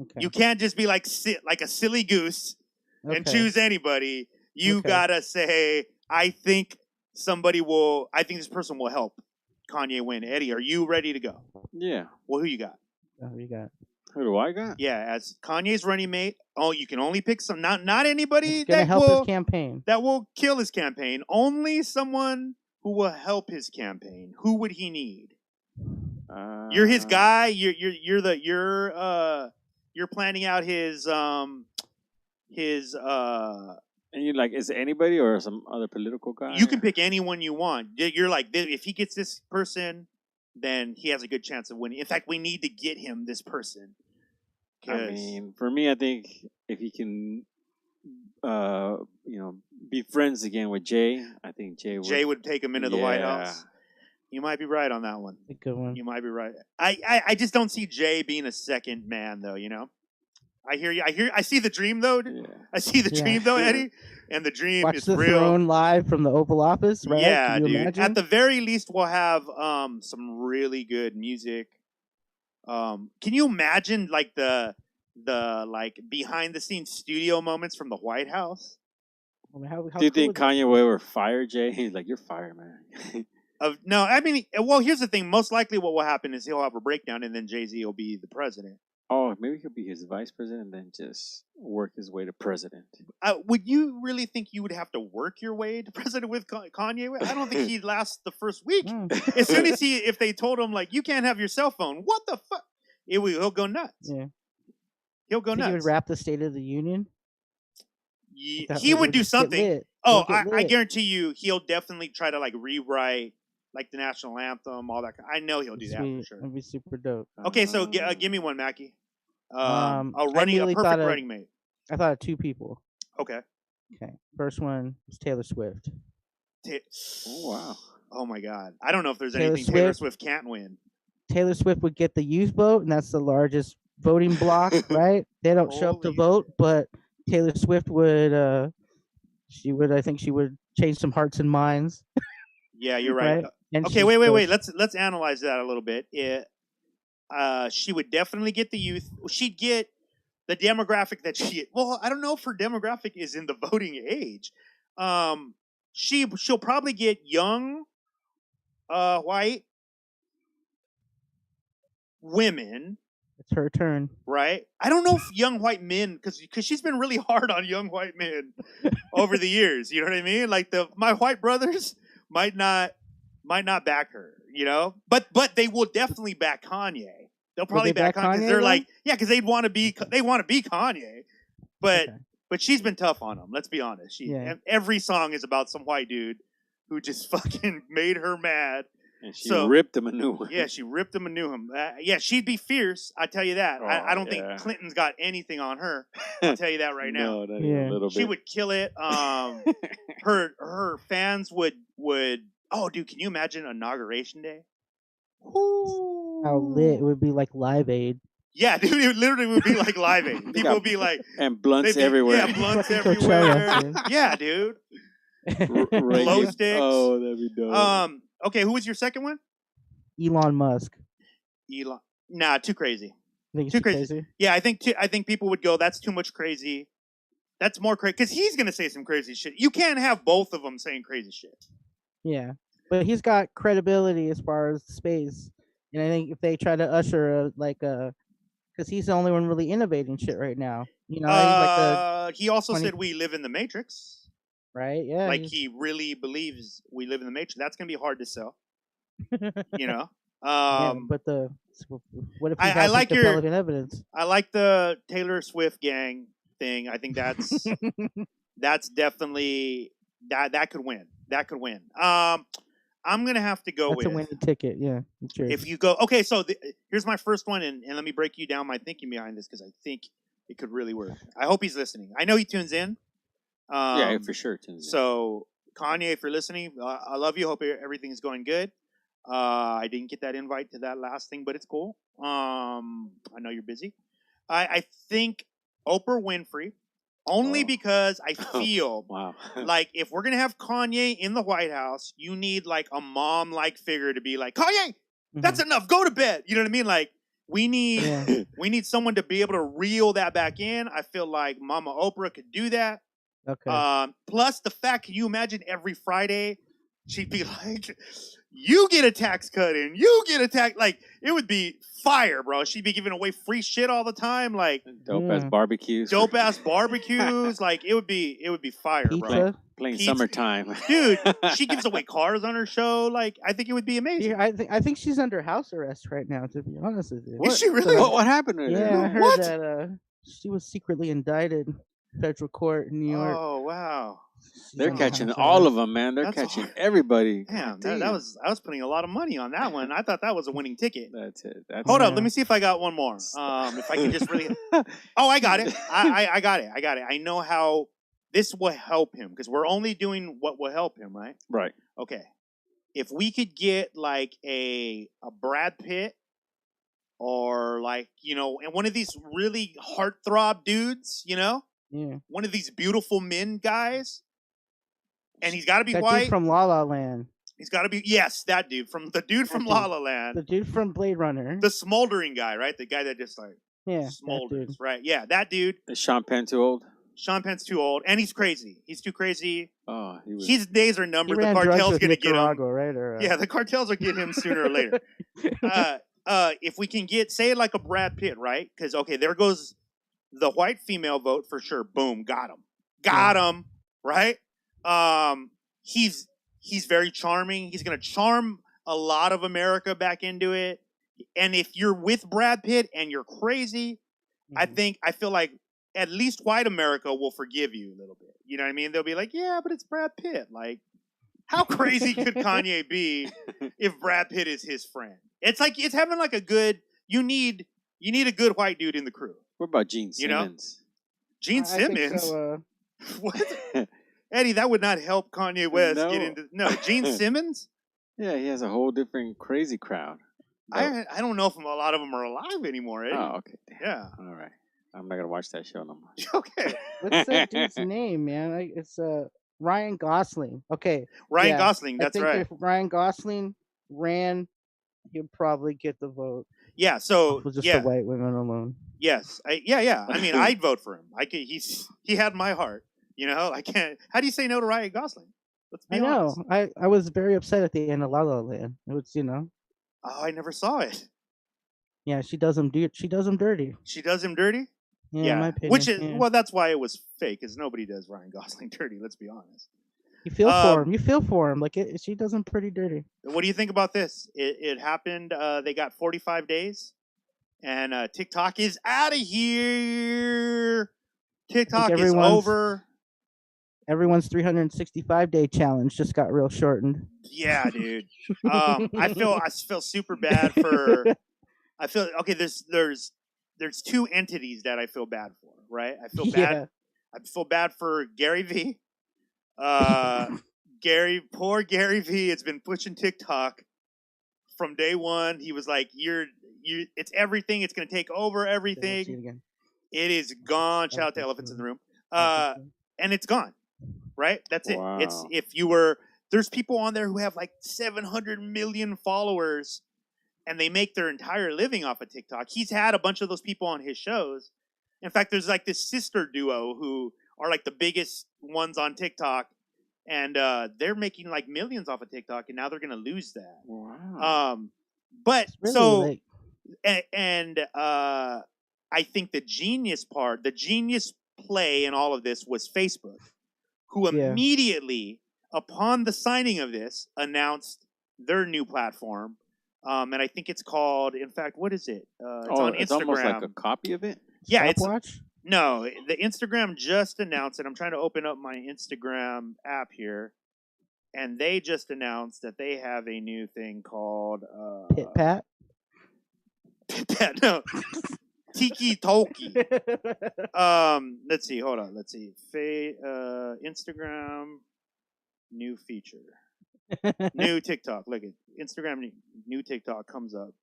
Okay. You can't just be like a silly goose and Okay. choose anybody. You Okay. gotta say, I think this person will help Kanye win. Eddie, are you ready to go? Yeah. Well, who you got? Oh, you got. Who do I got? Yeah, as Kanye's running mate. Oh, you can only pick some, not anybody It's gonna that help will his campaign. that will kill his campaign. Only someone who will help his campaign. Who would he need? You're his guy. You're planning out his And you're like, is it anybody or some other political guy? You can pick anyone you want. You're like, if he gets this person, then he has a good chance of winning. In fact, we need to get him this person. I mean, for me, I think if he can, be friends again with Jay, I think Jay would take him into the White House. You might be right on that one. A good one. You might be right. I just don't see Jay being a second man, though. I hear you. I see the dream, though. Yeah. I see the Yeah. dream, though, Eddie. And the dream Watch is the real. throne live from the Oval Office, right? Yeah, Can you dude. imagine? At the very least, we'll have some really good music. Can you imagine like the behind the scenes studio moments from the White House? I mean, how Do you cool think would that Kanye will ever fire Jay? He's like, you're fired, man. No, I mean, well, here's the thing. Most likely, what will happen is he'll have a breakdown, and then Jay-Z will be the president. Oh, maybe he'll be his vice president and then just work his way to president. Would you really think you would have to work your way to president with Kanye? I don't think he'd last the first week. Mm. As soon as if they told him like, you can't have your cell phone, what the fuck? He'll go nuts. Yeah. He'll go Think nuts. he would wrap the State of the Union? That He would do just get something. lit. Oh, He'll get I lit. guarantee you, he'll definitely try to like rewrite like the national anthem, all that. I know he'll do that for sure. That'd be super dope. Okay, so give me one, Mackie. I A immediately perfect thought of- running mate. I thought of two people. Okay. Okay. First one was Taylor Swift. Oh wow. Oh my God. I don't know if there's Taylor anything Taylor Swift. Swift can't win. Taylor Swift would get the youth vote, and that's the largest voting block, right? They don't show up to Holy vote, shit. but Taylor Swift would. I think she would change some hearts and minds. Yeah, you're right. Right? And Okay, she's wait. still- Let's analyze that a little bit. She would definitely get the youth. She'd get the demographic that she. Well, I don't know if her demographic is in the voting age. She'll probably get young, white women. It's her turn. Right? I don't know if young white men, because she's been really hard on young white men over the years. You know what I mean? Like my white brothers might not back her. You know, but they will definitely back Kanye. They'll probably back Kanye because they're though? like, yeah, because they want to be Kanye. But Okay. but she's been tough on him. Let's be honest. Yeah. Every song is about some white dude who just fucking made her mad. And she So- ripped him a new one. Yeah, she ripped him and knew him. Yeah, she'd be fierce. I tell you that. I Oh, don't think yeah. Clinton's got anything on her. I'll tell you that right now. No, not Yeah. even a little She bit. would kill it. Her fans would. Oh, dude, can you imagine inauguration day? How lit it would be like Live Aid. Yeah, dude, it literally would be like Live Aid. People got would be like, And blunts they'd be- everywhere. Yeah, blunts Fucking everywhere. Coachella, dude. Yeah, dude. Reggae. Glow sticks. Oh, that'd be dope. Okay, who was your second one? Elon Musk. Elon. Nah, too crazy. I think it's Too too crazy. crazy. Yeah, I think people would go, that's too much crazy. That's more crazy because he's gonna say some crazy shit. You can't have both of them saying crazy shit. Yeah, but he's got credibility as far as space, and I think if they try to usher because he's the only one really innovating shit right now. You know, I think He also 20 said we live in the Matrix. right? Yeah, Like he really believes we live in the Matrix. That's gonna be hard to sell. You know. yeah, but what if he I has like like your- relevant evidence? I like the Taylor Swift gang thing. I think that's definitely that could win. That could win. I'm gonna have to go That's with a winning ticket. Yeah, sure. if you go. Okay, so here's my first one, and let me break you down my thinking behind this because I think it could really work. I hope he's listening. I know he tunes in. Yeah, for sure. Tunes in. So Kanye, if you're listening, I love you. Hope everything's going good. I didn't get that invite to that last thing, but it's cool. I know you're busy. I think Oprah Winfrey, only Oh. because I feel Wow. like if we're gonna have Kanye in the White House, you need like a mom-like figure to be like, Kanye, that's enough. Go to bed. You know what I mean? Like we need Yeah. we need someone to be able to reel that back in. I feel like Mama Oprah could do that. Okay. Plus the fact, can you imagine every Friday she'd be like, you get a tax cut and you get a tax, like it would be fire, bro. She'd be giving away free shit all the time, like Dope ass Yeah. barbecues. dope ass barbecues, like it would be fire, bro. Pizza. Playing Pizza. summertime. Dude, she gives away cars on her show. Like I think it would be amazing. Yeah, I think she's under house arrest right now. To be honest with you. Is she really? What happened to her? Yeah, I heard What? that she was secretly indicted in federal court in New York. Oh wow. She's They're under catching house all arrest. of them, man. They're That's catching hard. everybody. Damn, God I was putting a lot of money on that one. I thought that was a winning ticket. That's it. That's Hold up, Yeah. let me see if I got one more. If I can just really. Oh, I got it. I got it. I know how this will help him because we're only doing what will help him, right? right. Okay. If we could get like a Brad Pitt or like, you know, and one of these really heartthrob dudes, you know, Yeah, one of these beautiful men guys, and he's got to be that white. dude from La La Land, He's got to be the dude from La La Land, the dude from Blade Runner. the smoldering guy, right? The guy that just like Yeah, that smolders, dude. right? Yeah, that dude. Is Sean Penn too old? Sean Penn's too old, and he's crazy. He's too crazy. Oh, he was. His days are He numbered. The ran drugs cartel's with gonna get him. Nicaragua, right? Or, Yeah, the cartels will get him sooner or later. If we can get, say, like a Brad Pitt, right? Because okay, there goes the white female vote for sure. Boom, got him, right? He's very charming. He's gonna charm a lot of America back into it. And if you're with Brad Pitt and you're crazy, Mhm. I feel like at least white America will forgive you a little bit. You know what I mean? They'll be like, yeah, but it's Brad Pitt. Like, How crazy could Kanye be if Brad Pitt is his friend? It's like it's having like a good. You need a good white dude in the crew. What about Gene You know? Simmons? Gene I think Simmons. so, What? Eddie, that would not help Kanye West No. get into. No, Gene Simmons. Yeah, he has a whole different crazy crowd. I don't know if a lot of them are alive anymore. Eddie. Oh, okay. Yeah. All right. I'm not gonna watch that show no more. Okay. What's that dude's name, man? It's Ryan Gosling. Okay. Ryan yeah, Gosling. I That's think right. if Ryan Gosling ran, he'd probably get the vote. Yeah. So With just yeah. the white women alone. Yes. Yeah. I mean, I'd vote for him. He had my heart. You know, I can't. How do you say no to Ryan Gosling? Let's be I know. honest. I was very upset at the end of La La Land. It was, Oh, I never saw it. yeah, she does him dirty. She does him dirty. Yeah, in my opinion. Which is yeah. well, that's why it was fake, because nobody does Ryan Gosling dirty. Let's be honest. You feel for him. You feel for him. Like she does him pretty dirty. What do you think about this? It happened. They got 45 days, and TikTok is out of here. TikTok is over. Everyone's 365-day challenge just got real shortened. Yeah, dude. I feel super bad for. I feel okay. There's two entities that I feel bad for. Right. I feel bad. Yeah. I feel bad for Gary V. Poor Gary V. has been pushing TikTok from day one. He was like, it's everything. It's going to take over everything. See it again. It is gone. Shout out to Elephants in the Room. And it's gone. Right? That's it. Wow. There's people on there who have like 700 million followers, and they make their entire living off of TikTok. He's had a bunch of those people on his shows. In fact, there's like this sister duo who are like the biggest ones on TikTok, and they're making like millions off of TikTok, and now they're gonna lose that. Wow. But Really, so, like, I think the genius play in all of this was Facebook, who immediately, upon the signing of this, announced their new platform. And I think it's called, in fact, what is it? It's on Instagram. It's almost like a copy of it? Yeah, Stopwatch? No, the Instagram just announced it. I'm trying to open up my Instagram app here, and they just announced that they have a new thing called Pit Pat? Pit Pat, no. Tiki Toki. Let's see. Hold on. Let's see. Instagram new feature. New TikTok. Look at Instagram. New TikTok comes up.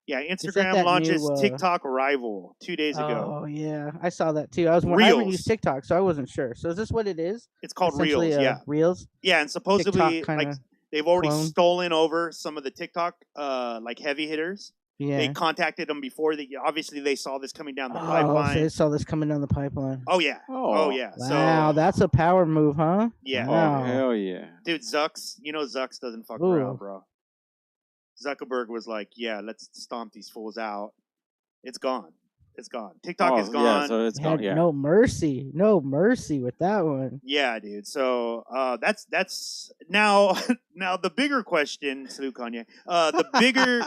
Yeah, Instagram launches TikTok rival 2 days ago. Oh yeah, I saw that too. I haven't used TikTok, so I wasn't sure. So is this what it is? It's called Reels. Yeah, Reels. Yeah, and supposedly like they've already stolen over some of the TikTok like heavy hitters. Yeah. They contacted them before. Obviously they saw this coming down the pipeline. So they saw this coming down the pipeline. Oh yeah. Oh yeah. Wow, that's a power move, huh? Yeah. Wow. Oh hell yeah. Dude, Zucks doesn't fuck around, bro. Zuckerberg was like, yeah, let's stomp these fools out. It's gone. TikTok is gone. Yeah, so it's gone. Yeah. No mercy with that one. Yeah, dude. So that's now the bigger question. Salute Kanye. The bigger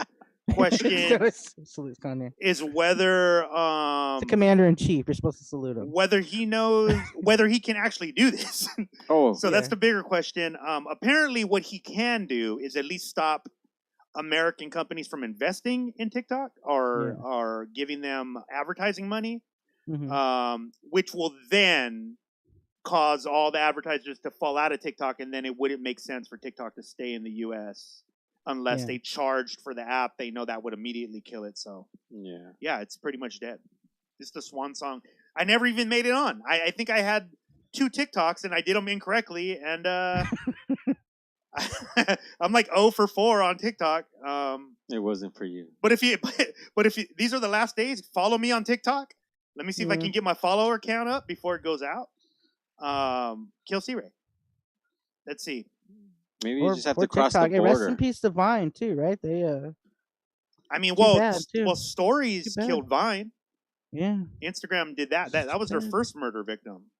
question Salute Kanye. is whether the commander in chief. You're supposed to salute him. Whether he knows whether he can actually do this. That's the bigger question. Apparently, what he can do is at least stop American companies from investing in TikTok or giving them advertising money, which will then cause all the advertisers to fall out of TikTok, and then it wouldn't make sense for TikTok to stay in the U.S. unless they charged for the app. They know that would immediately kill it. So yeah, it's pretty much dead. It's the swan song. I never even made it on. I think I had 2 TikToks and I did them incorrectly, and I'm like 0 for 4 on TikTok. It wasn't for you. But if you these are the last days, follow me on TikTok. Let me see if I can get my follower count up before it goes out. Kill C-Ray. Let's see. Maybe you just have to cross the border. Rest in peace to Vine too, right? They I mean, Stories killed Vine. Yeah. Instagram did that. That was their first murder victim.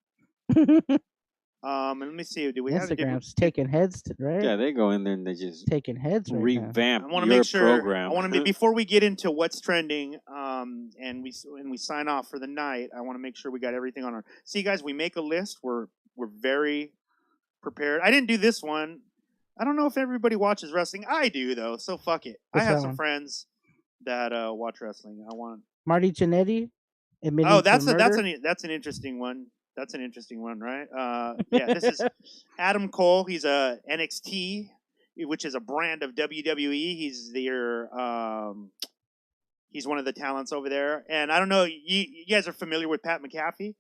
And let me see. Do we have Instagram's taking heads, right? Yeah, they go in there and they just taking heads. Revamp. I want to make sure. I want to before we get into what's trending, and we sign off for the night. I want to make sure we got everything on our. See, guys, we make a list. We're very prepared. I didn't do this one. I don't know if everybody watches wrestling. I do though, so fuck it. I What's have that some one? friends that watch wrestling. I want. Marty Jannetty admitting Oh, to murder. that's an interesting one. That's an interesting one, right? Yeah, this is Adam Cole. He's a NXT, which is a brand of WWE. He's their he's one of the talents over there. And I don't know, you guys are familiar with Pat McAfee,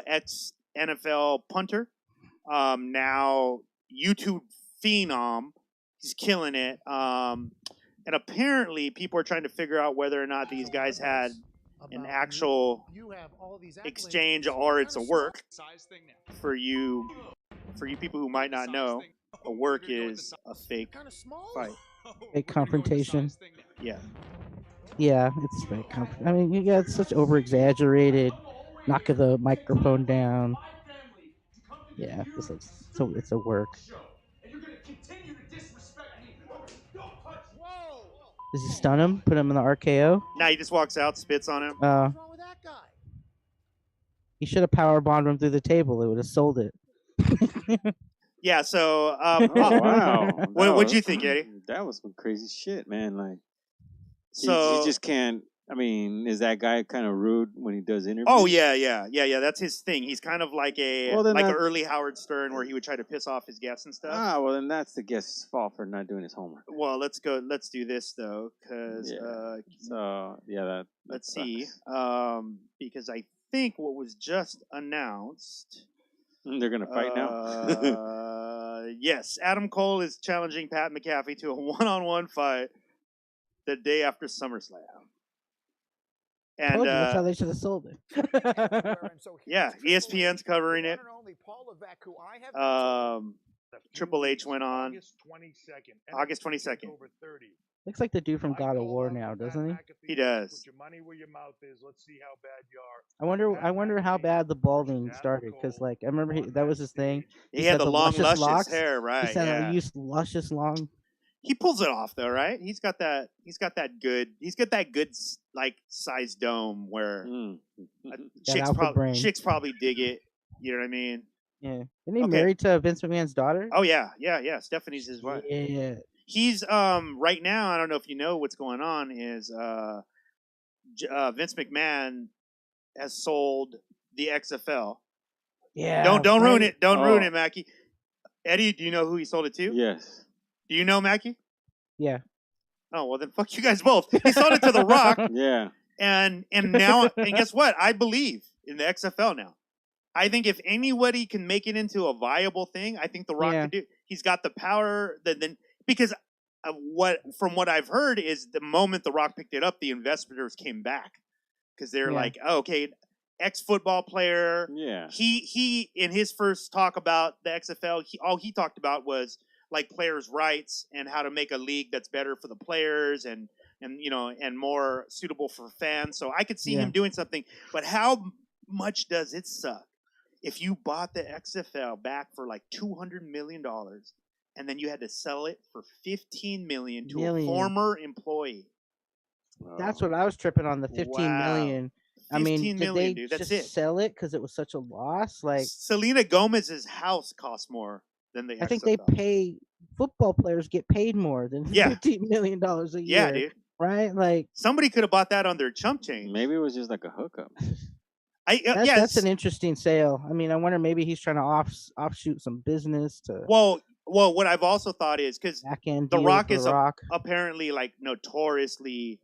ex NFL punter, now YouTube phenom. He's killing it. And apparently, people are trying to figure out whether or not these guys had an actual exchange or it's a work. For you people who might not know, a work is a fake fight. Fake confrontation. Yeah. Yeah, it's fake. I mean, you got such over exaggerated. Knock the microphone down. Yeah, it's like so. It's a work. Does he stun him? Put him in the RKO? Nah, he just walks out, spits on him. He should have power bombed him through the table. It would have sold it. Yeah. So, Oh, wow. what'd you think, Eddie? That was some crazy shit, man. Like, So you just can't. I mean, is that guy kind of rude when he does interviews? Oh yeah. That's his thing. He's kind of like an that- early Howard Stern, where he would try to piss off his guests and stuff. Ah, well, then that's the guest's fault for not doing his homework. Well, let's go. Let's do this though, because Yeah. So yeah, that let's sucks. see. Because I think what was just announced. They're gonna fight now. Yes, Adam Cole is challenging Pat McAfee to a one-on-one fight the day after SummerSlam. And Told you, that's how they should have sold it. yeah, ESPN's covering it. Triple H went on August 22nd. Looks like the dude from God of War now, doesn't he? He does. I wonder how bad the balding started, because like I remember that was his thing. He had said the long, luscious locks. hair, right? He said Yeah. he used luscious long. He pulls it off though, right? He's got that good like size dome where chicks probably dig it. You know what I mean? Yeah. Isn't he married to Vince McMahon's daughter? Oh yeah. Stephanie's his wife. Yeah. He's right now. I don't know if you know what's going on. Is Vince McMahon has sold the XFL. Yeah. Don't ruin it. Don't ruin it, Mackie. Eddie, do you know who he sold it to? Yes. Do you know Mackie? Yeah. Oh well, then fuck you guys both. He sold it to The Rock. Yeah. And now, and guess what? I believe in the XFL now. I think if anybody can make it into a viable thing, I think The Rock can do. He's got the power. Because from what I've heard is the moment The Rock picked it up, the investors came back because they're like, oh, okay, ex-football player. Yeah. He in his first talk about the XFL, all he talked about was like players' rights and how to make a league that's better for the players and more suitable for fans. So I could see him doing something. But how much does it suck if you bought the XFL back for like $200 million and then you had to sell it for $15 million to a former employee? That's what I was tripping on, the $15 million. I mean, did they dude, that's just sell it because it was such a loss? Like Selena Gomez's house costs more than the XFL. I think they pay football players get paid more than $15 million a year. Yeah, dude. Right? Like somebody could have bought that on their chump change. Maybe it was just like a hookup. That's an interesting sale. I mean, I wonder maybe he's trying to offshoot some business to. Well, what I've also thought is because The Rock is apparently like notoriously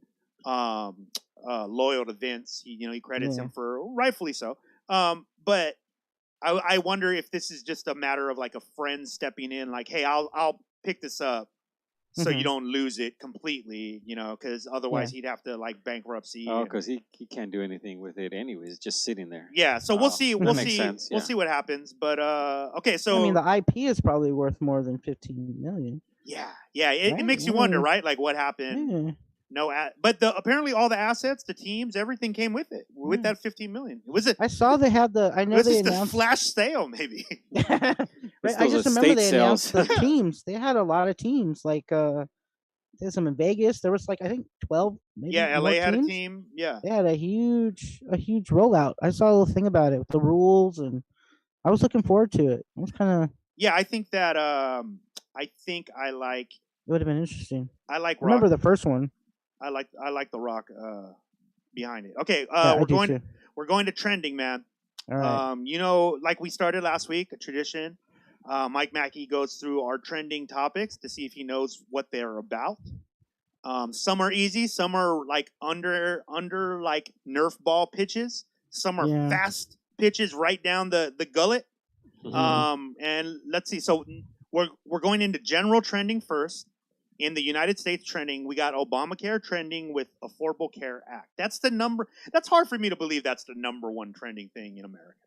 loyal to Vince. He credits him for rightfully so. But I wonder if this is just a matter of like a friend stepping in, like, hey, I'll pick this up. So you don't lose it completely, because otherwise he'd have to like bankruptcy. Oh, because he can't do anything with it anyways. It's just sitting there. Yeah, so we'll see. We'll see. Sense, We'll see what happens. But okay, so I mean, the IP is probably worth more than $15 million. Yeah. It makes you wonder, right? Like what happened? Yeah. No, but apparently all the assets, the teams, everything came with it. With that $15 million, I saw they had the. I know they announced the flash sale, maybe. Right? I just remember they announced the teams. They had a lot of teams. Like there's some in Vegas. There was like I think 12. Maybe yeah, LA had teams. a team. Yeah, they had a huge rollout. I saw a little thing about it with the rules, and I was looking forward to it. I was kind of Yeah, I think that I think I like It would have been interesting. I like I remember rock. the first one. I like the rock behind it. Okay, Yeah, I do too. we're going to trending, man. All right. You know, like we started last week, a tradition. Mike Mackey goes through our trending topics to see if he knows what they're about. Some are easy, some are like under like Nerf ball pitches. Some are Yeah. fast pitches right down the gullet. And let's see. So we're going into general trending first. In the United States trending, we got Obamacare trending with Affordable Care Act. That's the number. That's hard for me to believe that's the number one trending thing in America.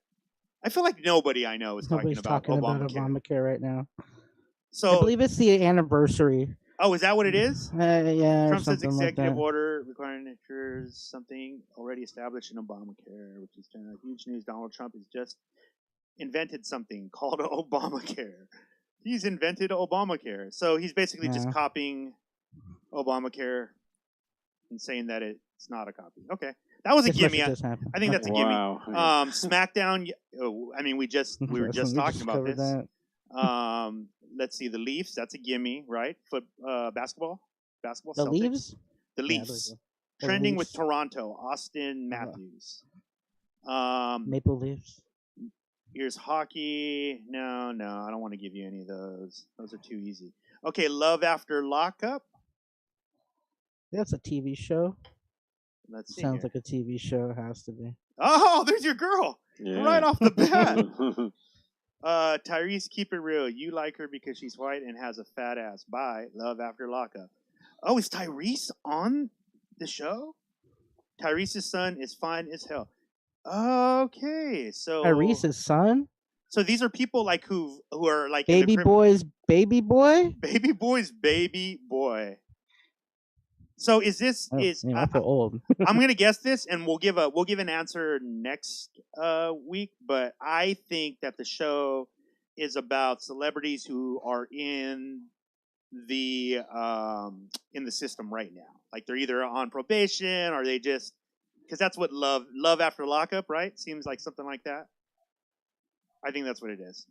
I feel like nobody I know is Nobody's talking about Obamacare right now. So I believe it's the anniversary. Oh, is that what it is? Yeah, Trump says executive like that. order requiring insurers something already established in Obamacare, which is huge news. Donald Trump has just invented something called Obamacare. He's invented Obamacare. So he's basically just copying Obamacare and saying that it's not a copy. Okay. That was a gimme. I think that's a gimme. SmackDown. I mean, we were just talking about this. Let's see, the Leafs. That's a gimme, right? Basketball. The Celtics. Leafs. The Leafs. Trending with Toronto. Austin Matthews. Maple Leafs. Here's hockey. No, I don't want to give you any of those. Those are too easy. Okay, Love After Lockup. That's a TV show. Let's see. Sounds like a TV show. It has to be. Oh, there's your girl. Yeah. Right off the bat. Tyrese, keep it real. You like her because she's white and has a fat ass. Bye. Love After Lockup. Oh, is Tyrese on the show? Tyrese's son is fine as hell. Okay, so Tyrese's son. So these are people like who are like baby boy's baby boy. Baby boy's baby boy. So is this I feel old. I'm gonna guess this, and we'll give an answer next week. But I think that the show is about celebrities who are in the system right now. Like they're either on probation or they just. Because that's what love after lockup, right? Seems like something like that. I think that's what it is.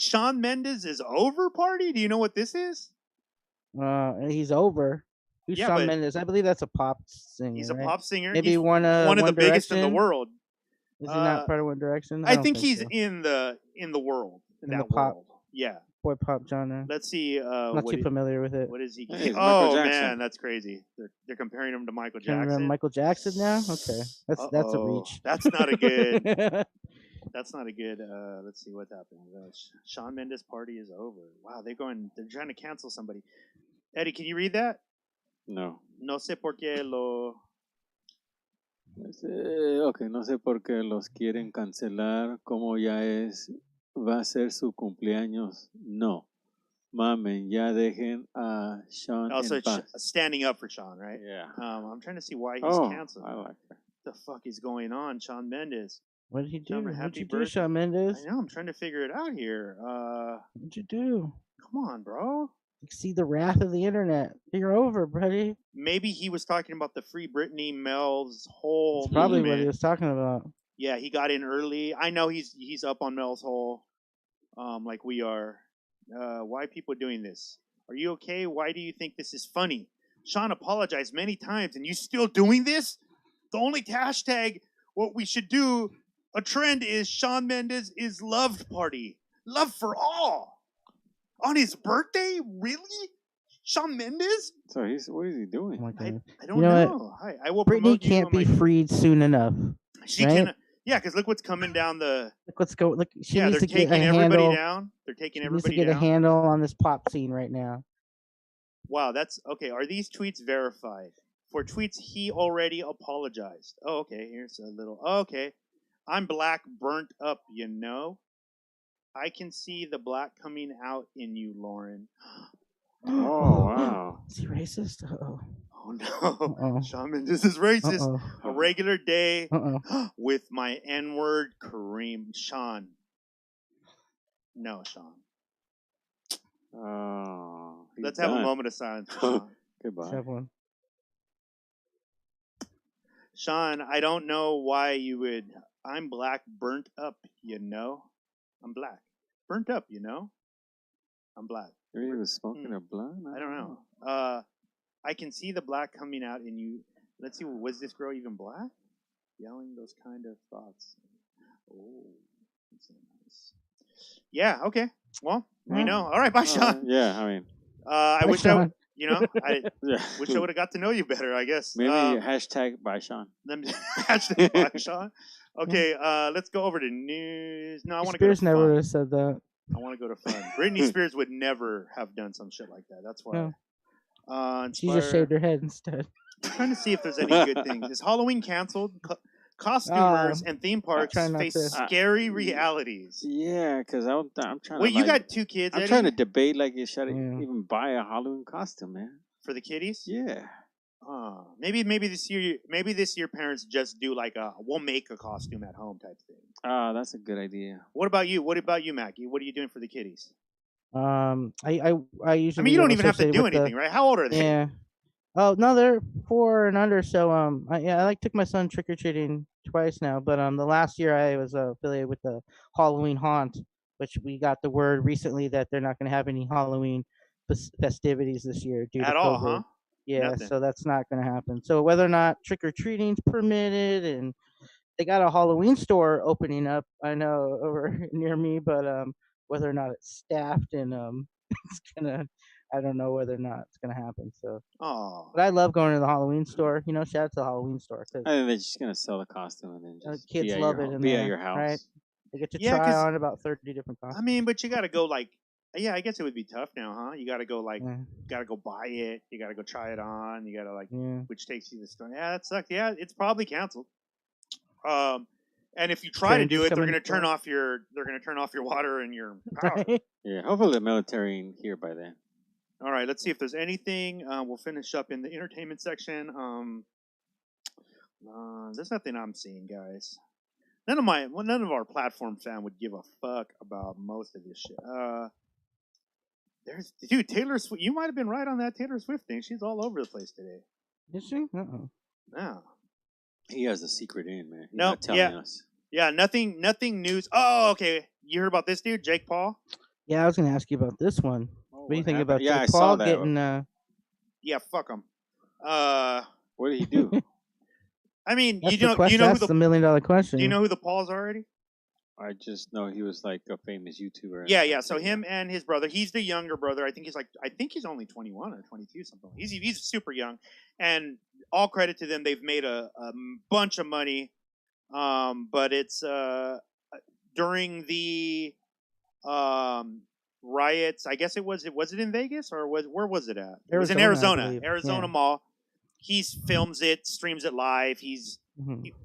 Shawn Mendes is over party. Do you know what this is? He's over. Who's Shawn Mendes? I believe that's a pop singer. He's a pop singer. Maybe he's one of the biggest in the world. Is he not part of One Direction? I think he's in the world. In that pop. World. Yeah. Boy pop genre. Let's see. Not too familiar with it. What is he? Oh man, that's crazy. They're comparing him to Michael Jackson. Michael Jackson now? Okay, that's a reach. That's not a good. That's not a good. Let's see what's happening. Shawn Mendes party is over. Wow, they're trying to cancel somebody. Eddie, can you read that? No. No sé por qué lo. Ok, no sé por qué los quieren cancelar. Como ya va a ser su cumpleaños. No. Mamen, ya dejen a Sean en paz. Standing up for Sean, right? Yeah. I'm trying to see why he's canceled. I like that. What the fuck is going on, Shawn Mendes? What did he do? What did you do, Shawn Mendes? I know. I'm trying to figure it out here. What'd you do? Come on, bro. See the wrath of the internet. You're over, buddy. Maybe he was talking about the Free Britney Mel's whole. That's probably what he was talking about. Yeah, he got in early. I know he's up on Mel's whole, like we are. Why are people doing this? Are you okay? Why do you think this is funny? Sean apologized many times, and you still doing this? The only hashtag what we should do. A trend is Shawn Mendes is loved party. Love for all. On his birthday? Really? Shawn Mendes? So what is he doing? Oh I don't know. I will. Britney can't be freed soon enough. She can. Yeah, because look what's coming down the. Look, she needs they're to taking get a everybody handle. down. They're taking she everybody needs to get down. a handle on this pop scene right now. Wow, that's okay. Are these tweets verified? For tweets, he already apologized. Oh, okay. Here's a little. Oh, okay. I'm black, burnt up. You know. I can see the black coming out in you, Lauren. Oh, wow. Is he racist? Uh-oh. Oh, no. Shawn Mendes is racist. A regular day with my N-word Kareem. Sean. No, Sean. Oh. Let's have a moment of silence for Sean. Goodbye. Have one. Sean, I don't know why you would. I'm black, burnt up, you know. I'm black. burnt up, I'm black. He was smoking a blunt? I don't know. I can see the black coming out in you. Let's see, was this girl even black? Yelling those kind of thoughts. Oh, that's so nice. Yeah, okay. Well, we know. All right, bye, Sean. Yeah, I mean. I wish Sean. I wish I would have got to know you better, I guess. Maybe hashtag bye, Sean. Hashtag bye, Sean. Okay, let's go over to news. No, I want to go to Spears never would fun. have said that. I want to go to fun. Britney Spears would never have done some shit like that. That's why. No. She just shaved her head instead. I'm trying to see if there's any good things. Is Halloween canceled? Costumers and theme parks face scary realities. Yeah, because I'm trying. Well, you got 2 kids. I'm trying to debate you should even buy a Halloween costume, man. For the kiddies? Yeah. Maybe this year parents just do we'll make a costume at home type thing. That's a good idea. What about you? What about you, Mackie? What are you doing for the kiddies? I usually. I mean, you don't even have to do anything, right? How old are they? Yeah. Oh no, they're 4 and under. So I took my son trick or treating twice now. But the last year I was affiliated with the Halloween Haunt, which we got the word recently that they're not going to have any Halloween festivities this year due to at COVID. all, huh? Yeah, Nothing. so that's not going to happen. So whether or not trick or treating's permitted, and they got a Halloween store opening up, I know over near me, but whether or not it's staffed and it's gonna. I don't know whether or not it's gonna happen. So, but I love going to the Halloween store. Shout out to the Halloween store. I think they're just gonna sell the costume and then just kids love it. Be at your house, right? They get to try on about 30 different costumes. I mean, but you got to go yeah, I guess it would be tough now, huh? You got to go gotta go buy it. You got to go try it on. You got to which takes you to the store. Yeah, that sucks. Yeah, it's probably canceled. And if you try to do it, they're gonna turn off your water and your power. Yeah, hopefully the military ain't here by then. All right, let's see if there's anything. We'll finish up in the entertainment section. There's nothing I'm seeing, guys. None of our platform fan would give a fuck about most of this shit. Dude, Taylor Swift. You might have been right on that Taylor Swift thing. She's all over the place today. Is she? No. He has a secret in, man. He's not not telling us. Yeah, nothing news. Oh, okay. You heard about this dude, Jake Paul? Yeah, I was gonna ask you about this one. What do you think about Jake Paul getting? Yeah, fuck him. What did he do? I mean, that's you know that's who the $1 million question. Do you know who the Pauls are already? I just know he was like a famous YouTuber. Yeah. So him and his brother. He's the younger brother. I think he's only 21 or 22 something. He's super young, and all credit to them. They've made a bunch of money. But it's during the riots. I guess was it in Vegas or where was it at? It was in Arizona Mall. He films it, streams it live. He's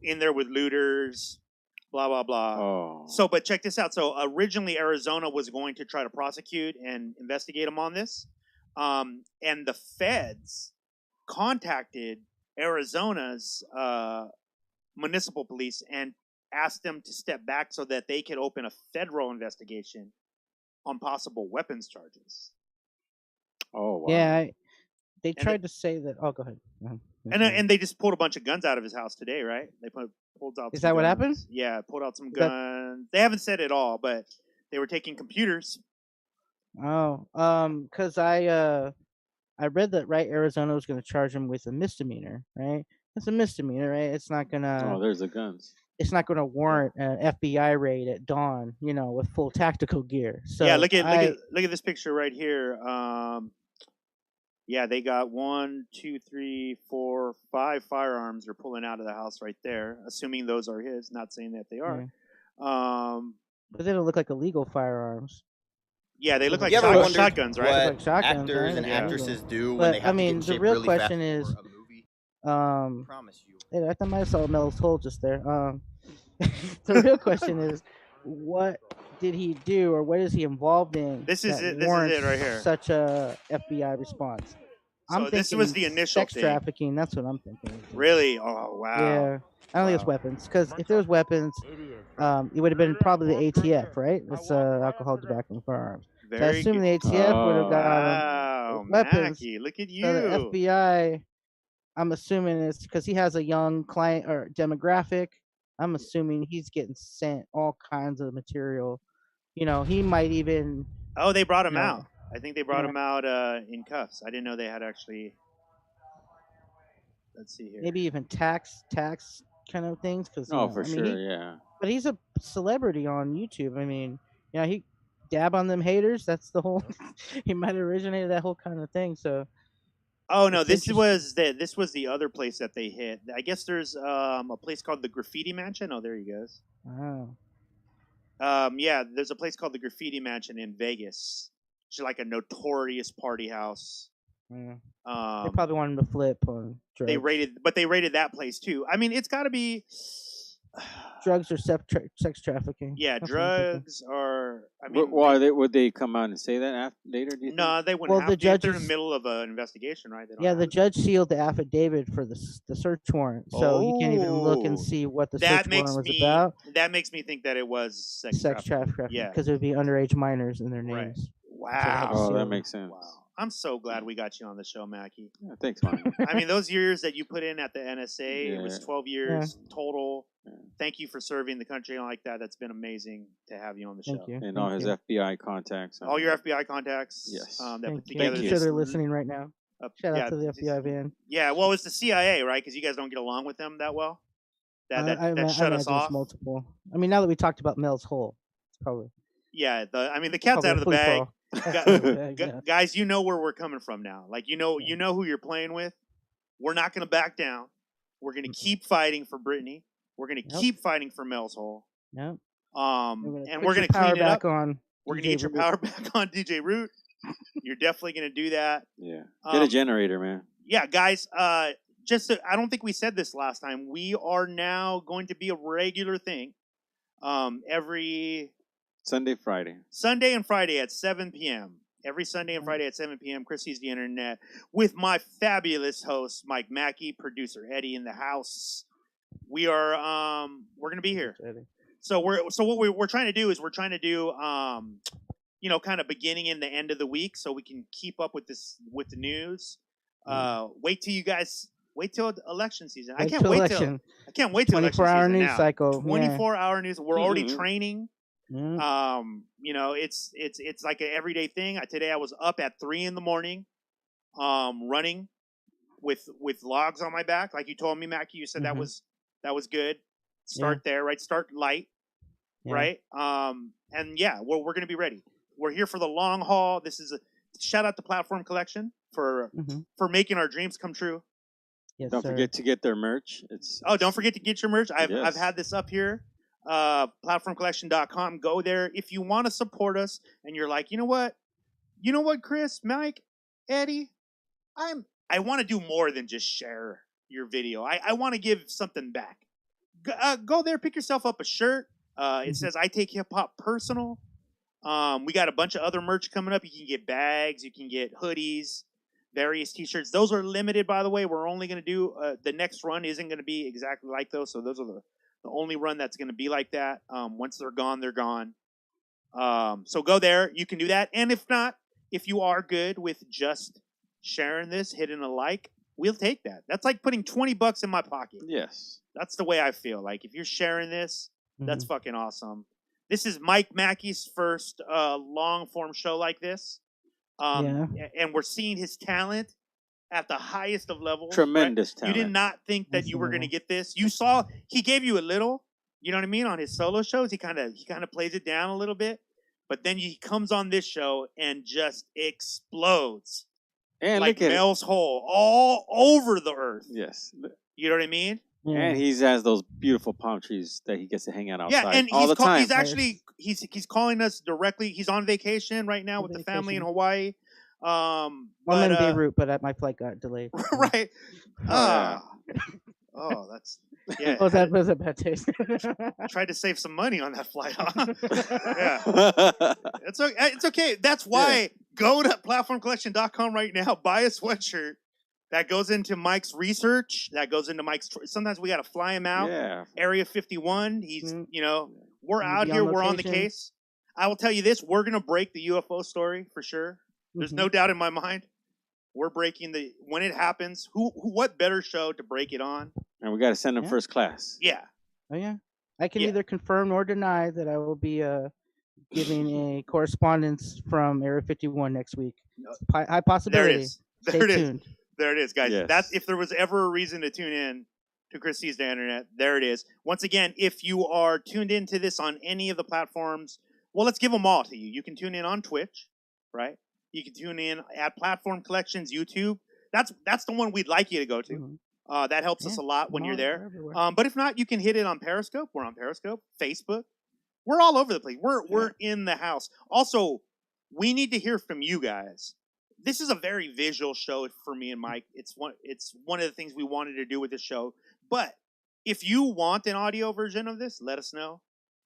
in there with looters. Blah, blah, blah. Oh. So, but check this out. So originally Arizona was going to try to prosecute and investigate him on this. And the feds contacted Arizona's municipal police and asked them to step back so that they could open a federal investigation on possible weapons charges. Oh, wow. Yeah, they tried to say that. Oh, go ahead. And they just pulled a bunch of guns out of his house today, right? They pulled out. Is that what happened? Yeah, pulled out some guns. They haven't said it all, but they were taking computers. Oh, because I read that Arizona was going to charge him with a misdemeanor, right? It's a misdemeanor, right? It's not gonna. Oh, there's the guns. It's not going to warrant an FBI raid at dawn, with full tactical gear. So yeah, look at this picture right here. Yeah, they got 1, 2, 3, 4, 5 firearms they're pulling out of the house right there, assuming those are his. Not saying that they are. Yeah. But they don't look like illegal firearms. Yeah, they look like shotguns, right? What like shotguns, actors right? and actresses do but, when they have to get in the shape real really question fast is, for a movie. Promise you. I thought I might have saw Mel's hole just there. The real question is, what did he do, or what is he involved in? This is it right here. Such a FBI response. So this was the initial sex trafficking. That's what I'm thinking. Really? Oh wow. Yeah, I don't think it's weapons, because if there was weapons, it would have been probably the ATF, right? It's alcohol, tobacco, and firearms. So I assume the ATF would have got weapons. Mackie, look at you. So the FBI, I'm assuming it's because he has a young client or demographic. I'm assuming he's getting sent all kinds of material he might even. Oh, they brought him No. out. I think they brought Yeah. him out in cuffs. I didn't know they had actually. Let's see here. Maybe even tax kind of things, because Oh, for sure, yeah. But he's a celebrity on YouTube. I mean, he dab on them haters. That's the whole. He might have originated that whole kind of thing. So. Oh no, It's this interesting. was the other place that they hit. I guess there's a place called the Graffiti Mansion. Oh, there he goes. Wow. Yeah, there's a place called the Graffiti Mansion in Vegas. It's like a notorious party house. Yeah. They probably wanted him to flip on drugs. They raided that place too. I mean, it's got to be drugs or sex trafficking. Yeah, That's what I'm thinking. drugs are. I mean, Why would they come out and say that later? Do you think? no, they wouldn't. Well, have the to if they're in judges- the middle of an investigation, right? They don't Yeah, have the to. judge sealed the affidavit for the search warrant, so you can't even look and Oh. see what the That search makes warrant was me about. that makes me think that it was sex Trafficking, Yeah. because it would be underage minors in their Right. names. Wow. Oh, that sealed. makes sense. Wow. I'm so glad we got you on the show, Mackie. Yeah, thanks, man. I mean, those years that you put in at the NSA, it was Yeah. 12 years Yeah. total. Yeah. Thank you for serving the country like that. That's been amazing to have you on the Thank show. you. And Thank all his you. FBI contacts. All your FBI contacts. Yes. That Thank put you. together. Thank I'm you. sure this- they're listening right now. Shout yeah, out to the FBI van. Yeah, well, it's the CIA, right? Because you guys don't get along with them that well. That shut us imagine off. it's multiple. I mean, now that we talked about Mel's hole, it's probably Yeah, the cat's probably out of the a bag. free-for-all. Cat's out of the bag, yeah. Guys, you know where we're coming from now. Like you know who you're playing with. We're not going to back down. We're going to keep fighting for Brittany. We're going to Yep. keep fighting for Mel's Hole. Yep. And we're going to power clean it back up. on. We're going to DJ get your Root. power back on DJ Root. You're definitely going to do that. Yeah. Get a Um, generator, man. Yeah, guys. I don't think we said this last time. We are now going to be a regular thing. Every Sunday, Friday. Sunday and Friday at 7 p.m. Every Sunday and Friday at 7 p.m. Chris sees the internet with my fabulous host Mike Mackey, producer Eddie in the house. We are we're gonna be here. So what we're trying to do is kind of beginning and the end of the week, so we can keep up with the news. Wait till election season. I can't wait till election 24-hour season news now. cycle. 24-hour news. We're already training. Yeah. It's like an everyday thing. Today I was up at 3 a.m, running with logs on my back, like you told me, Mackie. You said that was good. Start there, right? Start light, right? And yeah, we're gonna be ready. We're here for the long haul. This is a shout out to PlatformCollection for making our dreams come true. Yes, Don't forget to get their merch. Don't forget to get your merch. I've Yes. had this up here. PlatformCollection.com. Go there if you want to support us. And you're like, you know what, Chris, Mike, Eddie, I want to do more than just share your video. I want to give something back. Go there, pick yourself up a shirt. It says I take hip hop personal. We got a bunch of other merch coming up. You can get bags, you can get hoodies, various t-shirts. Those are limited, by the way. We're only going to do the next run isn't going to be exactly like those. So those are the only run that's going to be like that. Once they're gone, they're gone. So go there. You can do that. And if not, if you are good with just sharing this, hitting a like, we'll take that. That's like putting $20 in my pocket. Yes. That's the way I feel. Like if you're sharing this, that's fucking awesome. This is Mike Mackey's first long form show like this. And we're seeing his talent at the highest of levels. Tremendous right? talent. You did not think that you were going to get this. You saw he gave you a little, you know what I mean, on his solo shows. He kind of plays it down a little bit, but then he comes on this show and just explodes. And like look at Mel's Hole all over the earth. Yes. You know what I mean? Yeah. And he has those beautiful palm trees that he gets to hang out outside Yeah, and all the time. he's actually he's calling us directly. He's on vacation right now with the family in Hawaii. I'm in Beirut, but my flight got delayed. Right. Yeah. Oh, that's yeah. Was that bad taste? Tried to save some money on that flight, huh? Yeah. It's okay. That's why go to platformcollection.com right now. Buy a sweatshirt. That goes into Mike's research. That goes into Mike's. Sometimes we got to fly him out. Yeah. Area 51. He's, we're Gonna out be here. on We're on the location. case. I will tell you this. We're going to break the UFO story for sure. There's no doubt in my mind. We're breaking when it happens. What better show to break it on? And we got to send him first class. Yeah. Oh yeah, I can neither confirm nor deny that I will be giving a correspondence from Area 51 next week. High There possibility. it is. Stay There it is. tuned. There it is, guys. Yes. That's if there was ever a reason to tune in to Chris Sees the Internet, there it is. Once again, if you are tuned into this on any of the platforms, well, let's give them all to you. You can tune in on Twitch, right? You can tune in at Platform Collections YouTube. That's the one we'd like you to go to. Mm-hmm. That helps us a lot when you're there. But if not, you can hit it on Periscope. We're on Periscope, Facebook. We're all over the place. We're in the house. Also, we need to hear from you guys. This is a very visual show for me and Mike. It's one of the things we wanted to do with this show. But if you want an audio version of this, let us know.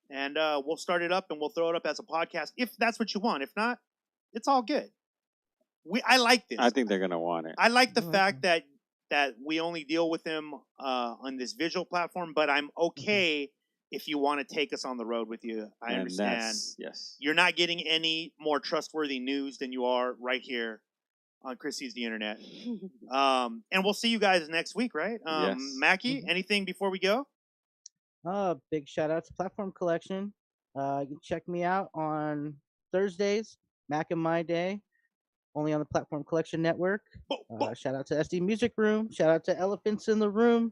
And we'll start it up and we'll throw it up as a podcast if that's what you want. If not, it's all good. I like this. I think they're going to want it. I like the fact that we only deal with them on this visual platform, but I'm okay if you want to take us on the road with you. I understand. Yes. You're not getting any more trustworthy news than you are right here on Chris Sees the Internet. And we'll see you guys next week, right? Yes. Mackie, anything before we go? Big shout out to Platform Collection. You can check me out on Thursdays, Mac and My Day, only on the Platform Collection Network. Shout out to SD Music Room. Shout out to Elephants in the Room.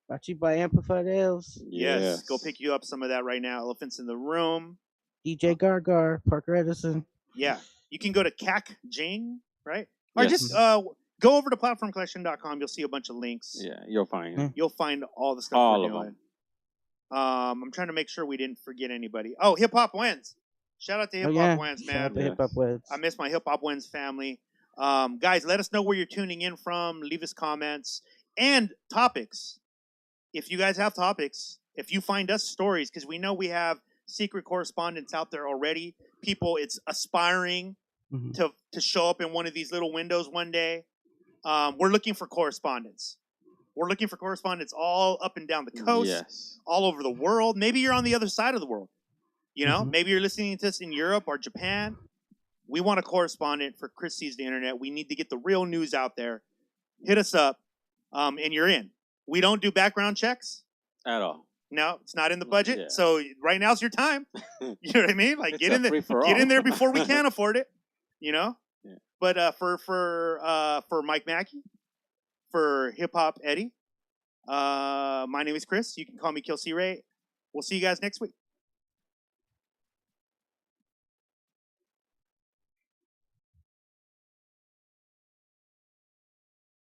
Brought to you by Amplified Ales. Yes. Go pick you up some of that right now. Elephants in the Room. DJ Gargar, Parker Edison. Yeah. You can go to CAC Jing, right? Or just go over to platformcollection.com. You'll see a bunch of links. Yeah, you'll find. You'll find all the stuff All we're of doing. them. I'm trying to make sure we didn't forget anybody. Oh, Hip Hop Wins. Shout out to Hip Hop Wins, man. Shout out to Hip Hop Wins. I miss my Hip Hop Wins family. Guys, let us know where you're tuning in from. Leave us comments and topics. If you guys have topics, if you find us stories, because we know we have secret correspondents out there already. People, it's aspiring to show up in one of these little windows one day. We're looking for correspondents. We're looking for correspondents all up and down the coast, all over the world. Maybe you're on the other side of the world. You know, maybe you're listening to this in Europe or Japan. We want a correspondent for Chris Sees the Internet. We need to get the real news out there. Hit us up, and you're in. We don't do background checks at all. No, it's not in the budget. So right now's your time. You know what I mean? Like get in there, get in there before we can afford it. You know. Yeah. But for Mike Mackey, for Hip Hop Eddie, my name is Chris. You can call me Kill C Ray. We'll see you guys next week.